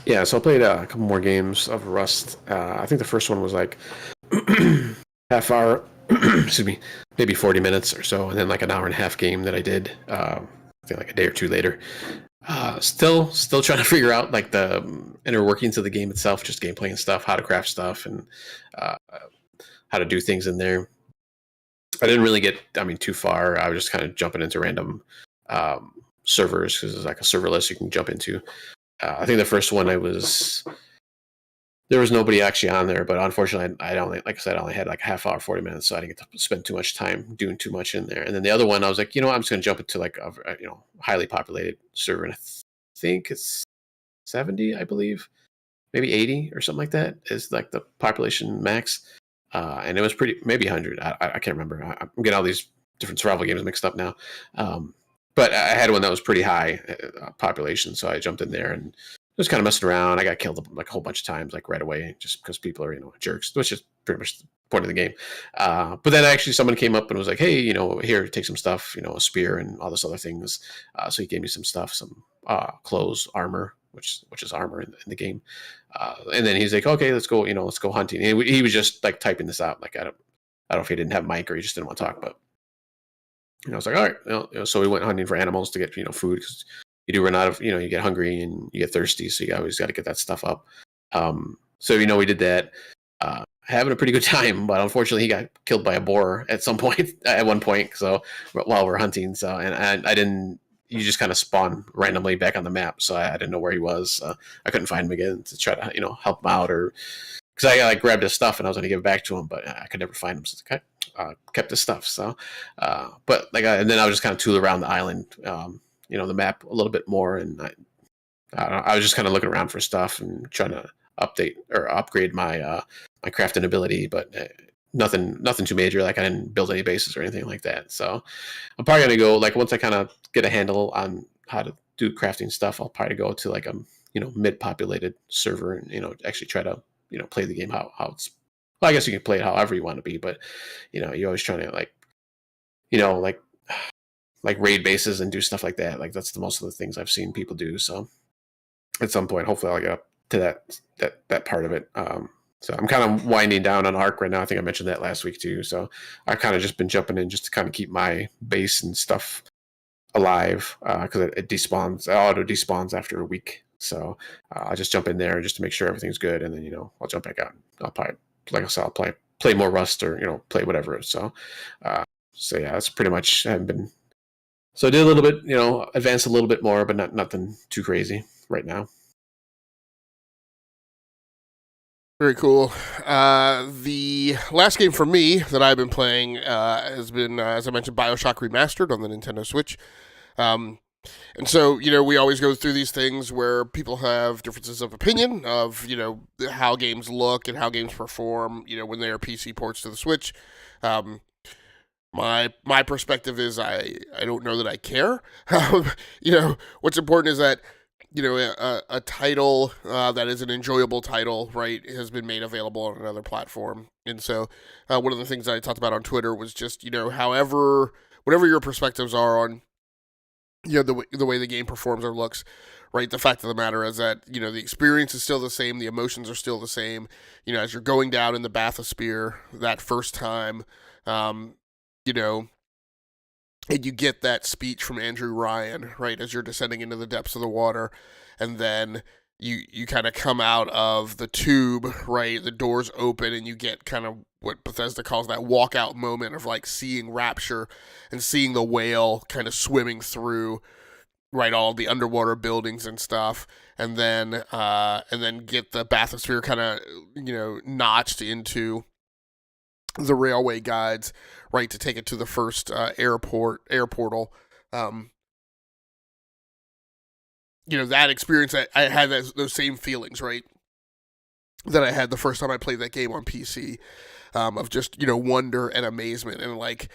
[SPEAKER 2] Yeah, so I played a couple more games of Rust. I think the first one was like half hour, excuse me, maybe 40 minutes or so, and then like an hour and a half game that I did, I think like a day or two later. Still trying to figure out like the inner workings of the game itself, just gameplay and stuff, how to craft stuff, and how to do things in there. I didn't really get, too far. I was just kind of jumping into random servers, because it's like a serverless you can jump into. I think the first one there was nobody actually on there, but unfortunately I only had like a half hour, 40 minutes, so I didn't get to spend too much time doing too much in there. And then the other one, I was like, I'm just going to jump into like a highly populated server, and I think it's 70, I believe, maybe 80 or something like that is like the population max. And it was maybe 100. I can't remember. I'm getting all these different survival games mixed up now. But I had one that was pretty high population, so I jumped in there and just kind of messing around. I got killed like a whole bunch of times, like right away, just because people are jerks, which is pretty much the point of the game. But then actually someone came up and was like, "Hey, here, take some stuff, a spear and all this other things." So he gave me some stuff, some clothes, armor, which is armor in the game. And then he's like, "Okay, let's go. Let's go hunting." And he was just like typing this out. Like I don't know if he didn't have a mic or he just didn't want to talk, but I was like, all right. So we went hunting for animals to get food, because you do run out of you get hungry and you get thirsty, so you always got to get that stuff up. So we did that, having a pretty good time, but unfortunately he got killed by a boar at one point. So while we're hunting, and I didn't. You just kind of spawn randomly back on the map, so I didn't know where he was. I couldn't find him again to try to help him out, or because I grabbed his stuff and I was going to give it back to him, but I could never find him. So I kept his stuff. So, but and then I was just kind of tool around the island, the map a little bit more, and I was just kind of looking around for stuff and trying to update or upgrade my my crafting ability, but nothing too major. Like I didn't build any bases or anything like that. So I'm probably gonna go, like, once I kind of get a handle on how to do crafting stuff, I'll probably go to like a mid-populated server and actually try to play the game how it's. Well, I guess you can play it however you want to be, but you're always trying to like raid bases and do stuff like that. Like that's the most of the things I've seen people do. So at some point, hopefully, I'll get up to that part of it. So I'm kind of winding down on Arc right now. I think I mentioned that last week too. So I've kind of just been jumping in just to kind of keep my base and stuff alive because it despawns, auto despawns after a week. So I'll just jump in there just to make sure everything's good, and then I'll jump back out. I'll probably, like I said, I'll play more Rust or play whatever. Uh, so yeah, that's pretty much. I haven't been. So I did a little bit, advance a little bit more, but nothing too crazy right now.
[SPEAKER 1] Very cool. The last game for me that I've been playing has been, as I mentioned, Bioshock Remastered on the Nintendo Switch. And so, we always go through these things where people have differences of opinion of, how games look and how games perform, when they are PC ports to the Switch. My perspective is I don't know that I care. What's important is that a title that is an enjoyable title, right, has been made available on another platform. And so one of the things I talked about on Twitter was just, whatever your perspectives are on, the way the game performs or looks, right, the fact of the matter is that, the experience is still the same, the emotions are still the same, as you're going down in the bathysphere that first time, and you get that speech from Andrew Ryan, right, as you're descending into the depths of the water, and then you kind of come out of the tube, right, the doors open, and you get kind of what Bethesda calls that walkout moment of, like, seeing Rapture and seeing the whale kind of swimming through, right, all the underwater buildings and stuff, and then get the bathysphere kind of, notched into the railway guides, right, to take it to the first air portal. That experience, I had those same feelings, right, that I had the first time I played that game on PC, of just, wonder and amazement and, like,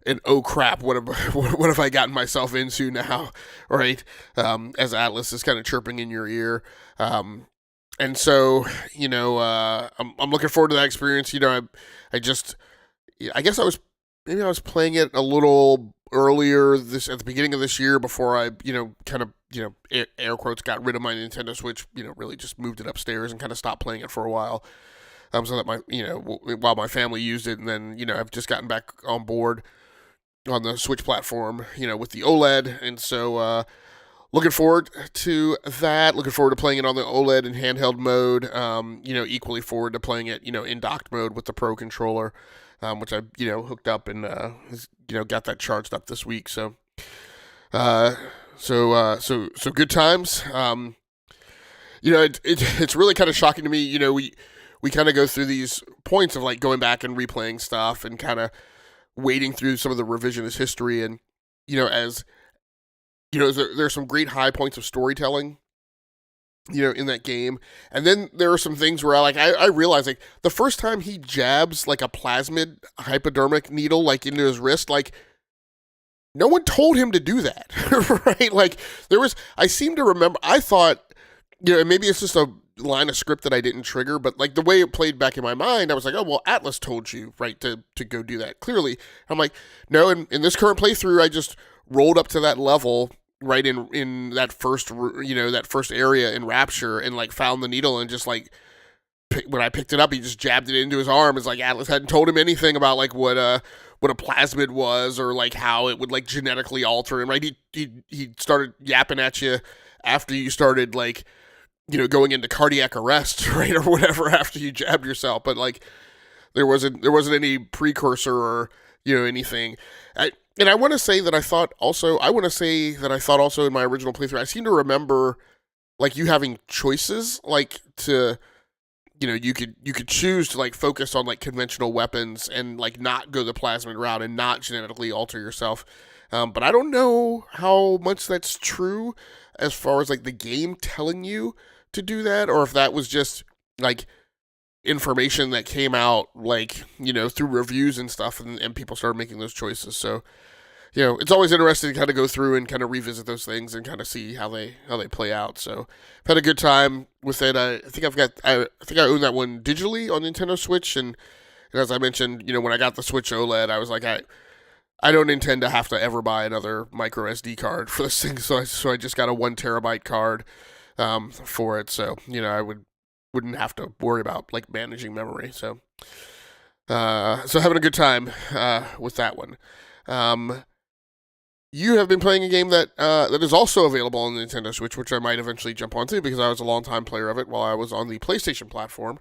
[SPEAKER 1] and oh crap, what have I gotten myself into now, right? As Atlas is kind of chirping in your ear. And so, I'm looking forward to that experience. I guess I was playing it a little earlier at the beginning of this year before I, kind of, air quotes, got rid of my Nintendo Switch, really just moved it upstairs and kind of stopped playing it for a while. So that while my family used it, and then, I've just gotten back on board on the Switch platform, with the OLED. And so, looking forward to that. Looking forward to playing it on the OLED in handheld mode. Equally forward to playing it, in docked mode with the Pro controller, which I, hooked up and, got that charged up this week. So, so good times. It's really kind of shocking to me. We kind of go through these points of, like, going back and replaying stuff and kind of wading through some of the revisionist history, and as there's some great high points of storytelling, in that game, and then there are some things where I realize, like, the first time he jabs, like, a plasmid hypodermic needle, like, into his wrist, like, no one told him to do that, right? Like, I seem to remember, I thought, maybe it's just a line of script that I didn't trigger, but, like, the way it played back in my mind, I was like, oh, well, Atlas told you, right, to go do that, clearly. I'm like, no, in this current playthrough, I just rolled up to that level, right, in that first, that first area in Rapture, and, like, found the needle, and just, like, when I picked it up, he just jabbed it into his arm. It's like Atlas hadn't told him anything about, like, what a plasmid was, or, like, how it would, like, genetically alter him, right? He started yapping at you after you started, like, going into cardiac arrest, right, or whatever, after you jabbed yourself. But, like, there wasn't any precursor or, anything. And I want to say that I thought also in my original playthrough, I seem to remember, like, you having choices, like, to, you could choose to, like, focus on, like, conventional weapons and, like, not go the plasmid route and not genetically alter yourself. But I don't know how much that's true as far as, like, the game telling you to do that, or if that was just, like, information that came out, like, through reviews and stuff, and people started making those choices. So, it's always interesting to kind of go through and kind of revisit those things and kind of see how they play out. So, I've had a good time with it. I think I own that one digitally on Nintendo Switch, and as I mentioned, when I got the Switch OLED, I was like, I don't intend to have to ever buy another micro SD card for this thing, so I just got a 1 terabyte card for it. So, I wouldn't have to worry about, like, managing memory. So having a good time with that one. you have been playing a game that that is also available on the Nintendo Switch, which I might eventually jump onto because I was a long-time player of it while I was on the PlayStation platform,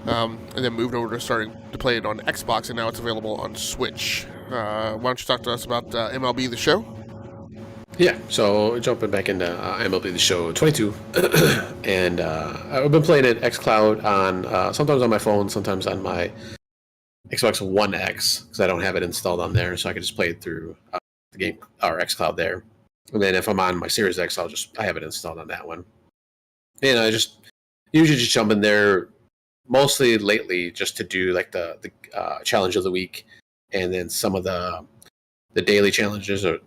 [SPEAKER 1] and then moved over to starting to play it on Xbox, and now it's available on Switch. Why don't you talk to us about MLB The Show?
[SPEAKER 2] Yeah, so jumping back into MLB the Show 22, and I've been playing it xCloud on sometimes on my phone, sometimes on my Xbox One X because I don't have it installed on there, so I can just play it through the game or xCloud there. And then if I'm on my Series X, I have it installed on that one, and I just usually just jump in there mostly lately just to do like the challenge of the week, and then some of the daily challenges are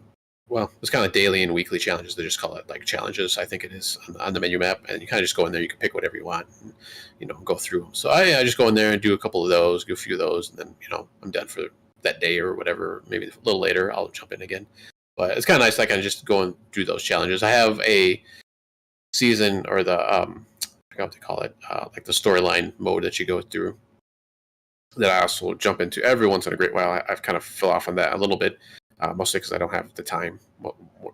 [SPEAKER 2] well, it's kind of daily and weekly challenges. They just call it like challenges. I think it is on the menu map, and you kind of just go in there. You can pick whatever you want, and, go through them. So I just go in there and do a couple of those, do a few of those, and then I'm done for that day or whatever. Maybe a little later, I'll jump in again. But it's kind of nice. I can just go and do those challenges. I have a season or the I forgot what they call it, like the storyline mode that you go through. That I also jump into every once in a great while. I've kind of fell off on that a little bit. Mostly because I don't have the time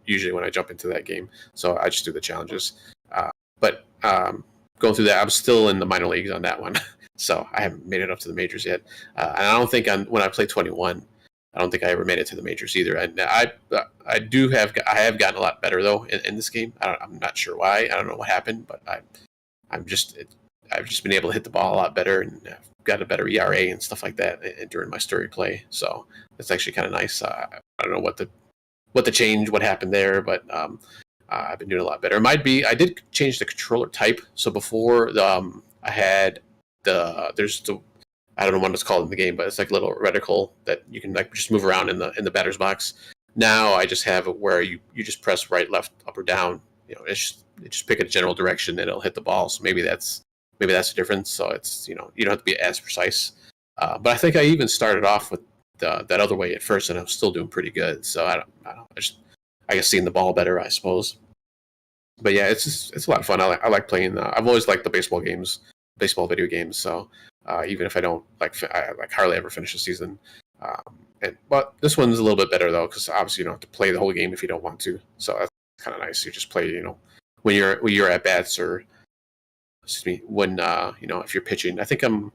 [SPEAKER 2] usually when I jump into that game, so I just do the challenges. But going through that, I'm still in the minor leagues on that one, so I haven't made it up to the majors yet. And I don't think when I played 21, I don't think I ever made it to the majors either. And I have gotten a lot better though in this game. I'm not sure why. I don't know what happened, but I've just been able to hit the ball a lot better and got a better ERA and stuff like that during my story play. So it's actually kind of nice. I don't know what happened there, but I've been doing a lot better. It might be I did change the controller type. So before I had there's I don't know what it's called in the game, but it's like a little reticle that you can like just move around in the batter's box. Now I just have it where you just press right, left, up, or down. It just pick a general direction and it'll hit the ball. So maybe that's the difference. So it's you don't have to be as precise. But I think I even started off with that other way at first, and I'm still doing pretty good. So I don't know. I guess seeing the ball better, I suppose. But yeah, it's a lot of fun. I like playing. I've always liked the baseball video games. So even if I don't I hardly ever finish a season. But this one's a little bit better though, because obviously you don't have to play the whole game if you don't want to. So that's kind of nice. You just play, when you're at bats or excuse me, when if you're pitching. I think I'm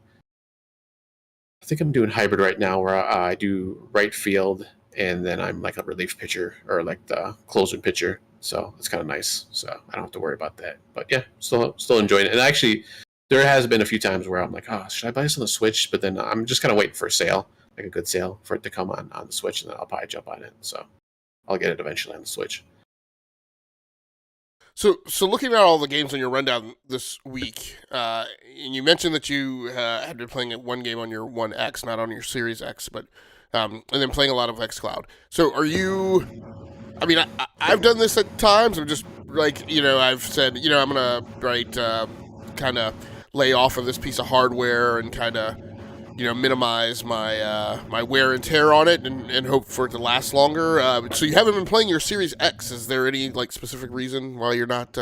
[SPEAKER 2] doing hybrid right now where I do right field and then I'm like a relief pitcher or like the closing pitcher. So it's kind of nice. So I don't have to worry about that. But yeah, still enjoying it. And actually, there has been a few times where I'm like, oh, should I buy this on the Switch? But then I'm just kind of waiting for a sale, like a good sale for it to come on the Switch, and then I'll probably jump on it. So I'll get it eventually on the Switch.
[SPEAKER 1] So looking at all the games on your rundown this week, and you mentioned that you had been playing one game on your One X, not on your Series X, but and then playing a lot of xCloud. So are you? I mean, I've done this at times. I'm just like I've said I'm gonna kind of lay off of this piece of hardware and kind of minimize my my wear and tear on it and hope for it to last longer. So you haven't been playing your Series X. Is there any specific reason why you're not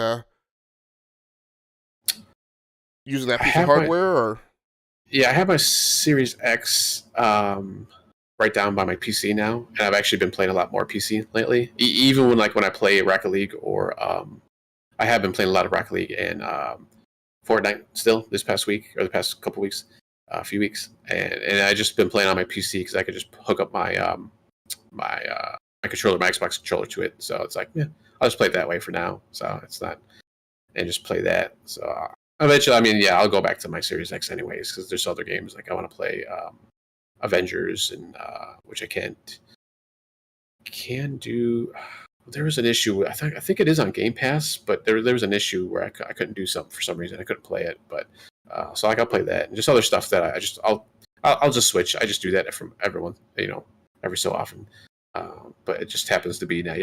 [SPEAKER 1] using that piece of hardware? Or
[SPEAKER 2] yeah, I have my Series X right down by my PC now, and I've actually been playing a lot more PC lately. Even when I play Rocket League or I have been playing a lot of Rocket League and Fortnite still this past week or the past couple weeks. A few weeks, and I just been playing on my PC because I could just hook up my my controller, my Xbox controller to it. So it's like, yeah, I'll just play it that way for now. So it's not, and just play that. So eventually, I mean, yeah, I'll go back to my Series X anyways because there's other games like I want to play Avengers and which I can do. There was an issue. I think it is on Game Pass, but there was an issue where I couldn't do something for some reason. I couldn't play it, but. So I'll play that and just other stuff that I'll just switch. I just do that from everyone, every so often. But it just happens to be now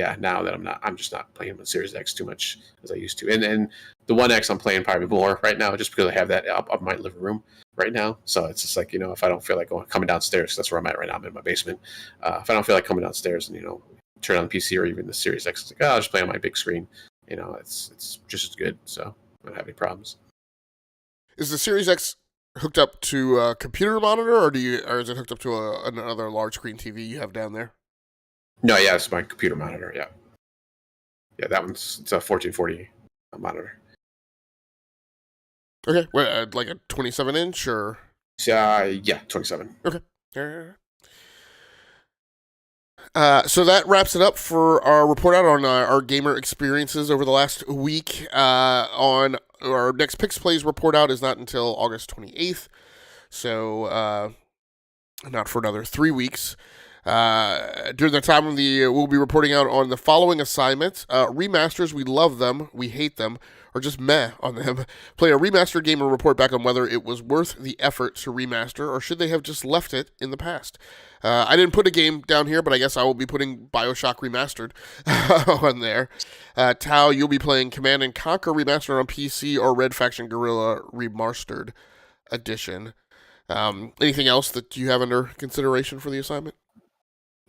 [SPEAKER 2] that I'm just not playing with Series X too much as I used to. And the One X I'm playing probably more right now just because I have that up in my living room right now. So it's just like, if I don't feel like coming downstairs, that's where I'm at right now. I'm in my basement. If I don't feel like coming downstairs and, turn on the PC or even the Series X, it's like, I'll just play on my big screen. It's just as good. So I don't have any problems.
[SPEAKER 1] Is the Series X hooked up to a computer monitor, or is it hooked up to another large screen TV you have down there?
[SPEAKER 2] No, yeah, it's my computer monitor. Yeah, yeah, it's a 1440 monitor.
[SPEAKER 1] Okay, like a 27-inch or?
[SPEAKER 2] Yeah, 27.
[SPEAKER 1] Okay. So that wraps it up for our report out on our gamer experiences over the last week. On our next Pix Plays report out is not until August 28th, so not for another 3 weeks. During that time, we'll be reporting out on the following assignments. Remasters, we love them, we hate them, or just meh on them. Play a remastered game and report back on whether it was worth the effort to remaster, or should they have just left it in the past. I didn't put a game down here, but I guess I will be putting Bioshock Remastered on there. Tao, you'll be playing Command & Conquer Remastered on PC or Red Faction Guerrilla Remastered Edition. Anything else that you have under consideration for the assignment?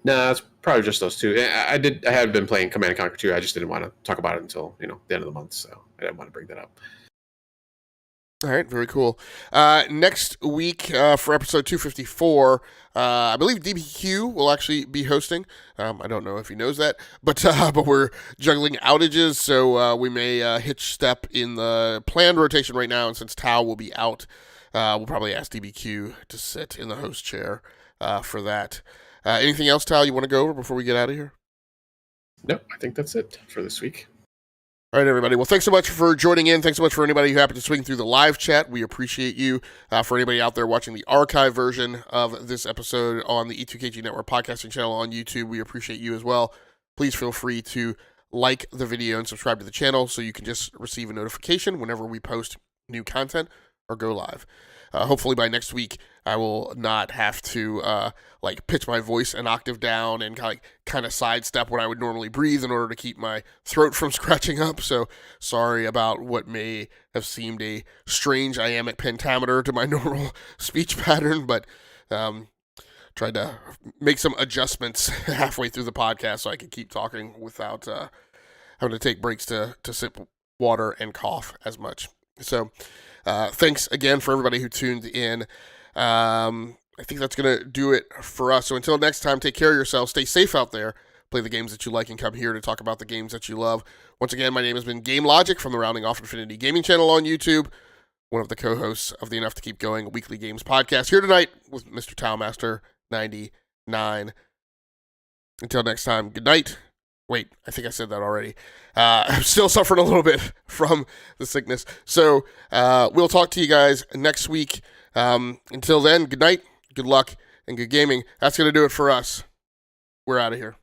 [SPEAKER 2] No, it's probably just those two. I had been playing Command & Conquer 2. I just didn't want to talk about it until the end of the month, so I didn't want to bring that up.
[SPEAKER 1] All right, very cool. Next week for episode 254, I believe DBQ will actually be hosting. I don't know if he knows that, but we're juggling outages, so we may hitch step in the planned rotation right now. And since Tao will be out, we'll probably ask DBQ to sit in the host chair for that. Anything else, Tao, you want to go over before we get out of here?
[SPEAKER 2] No, I think that's it for this week.
[SPEAKER 1] All right, everybody. Well, thanks so much for joining in. Thanks so much for anybody who happened to swing through the live chat. We appreciate you. For anybody out there watching the archive version of this episode on the E2KG Network podcasting channel on YouTube, we appreciate you as well. Please feel free to like the video and subscribe to the channel so you can just receive a notification whenever we post new content or go live. Hopefully by next week, I will not have to pitch my voice an octave down and kind of sidestep when I would normally breathe in order to keep my throat from scratching up. So sorry about what may have seemed a strange iambic pentameter to my normal speech pattern, but tried to make some adjustments halfway through the podcast so I could keep talking without having to take breaks to sip water and cough as much. So thanks again for everybody who tuned in. I think that's going to do it for us. So until next time, take care of yourselves. Stay safe out there. Play the games that you like and come here to talk about the games that you love. Once again, my name has been Game Logic from the Rounding Off Infinity Gaming channel on YouTube. One of the co-hosts of the Enough to Keep Going weekly games podcast here tonight with Mr. Towmaster 99. Until next time, good night. Wait, I think I said that already. I'm still suffering a little bit from the sickness. So we'll talk to you guys next week. Until then, good night, good luck, and good gaming. That's going to do it for us. We're out of here.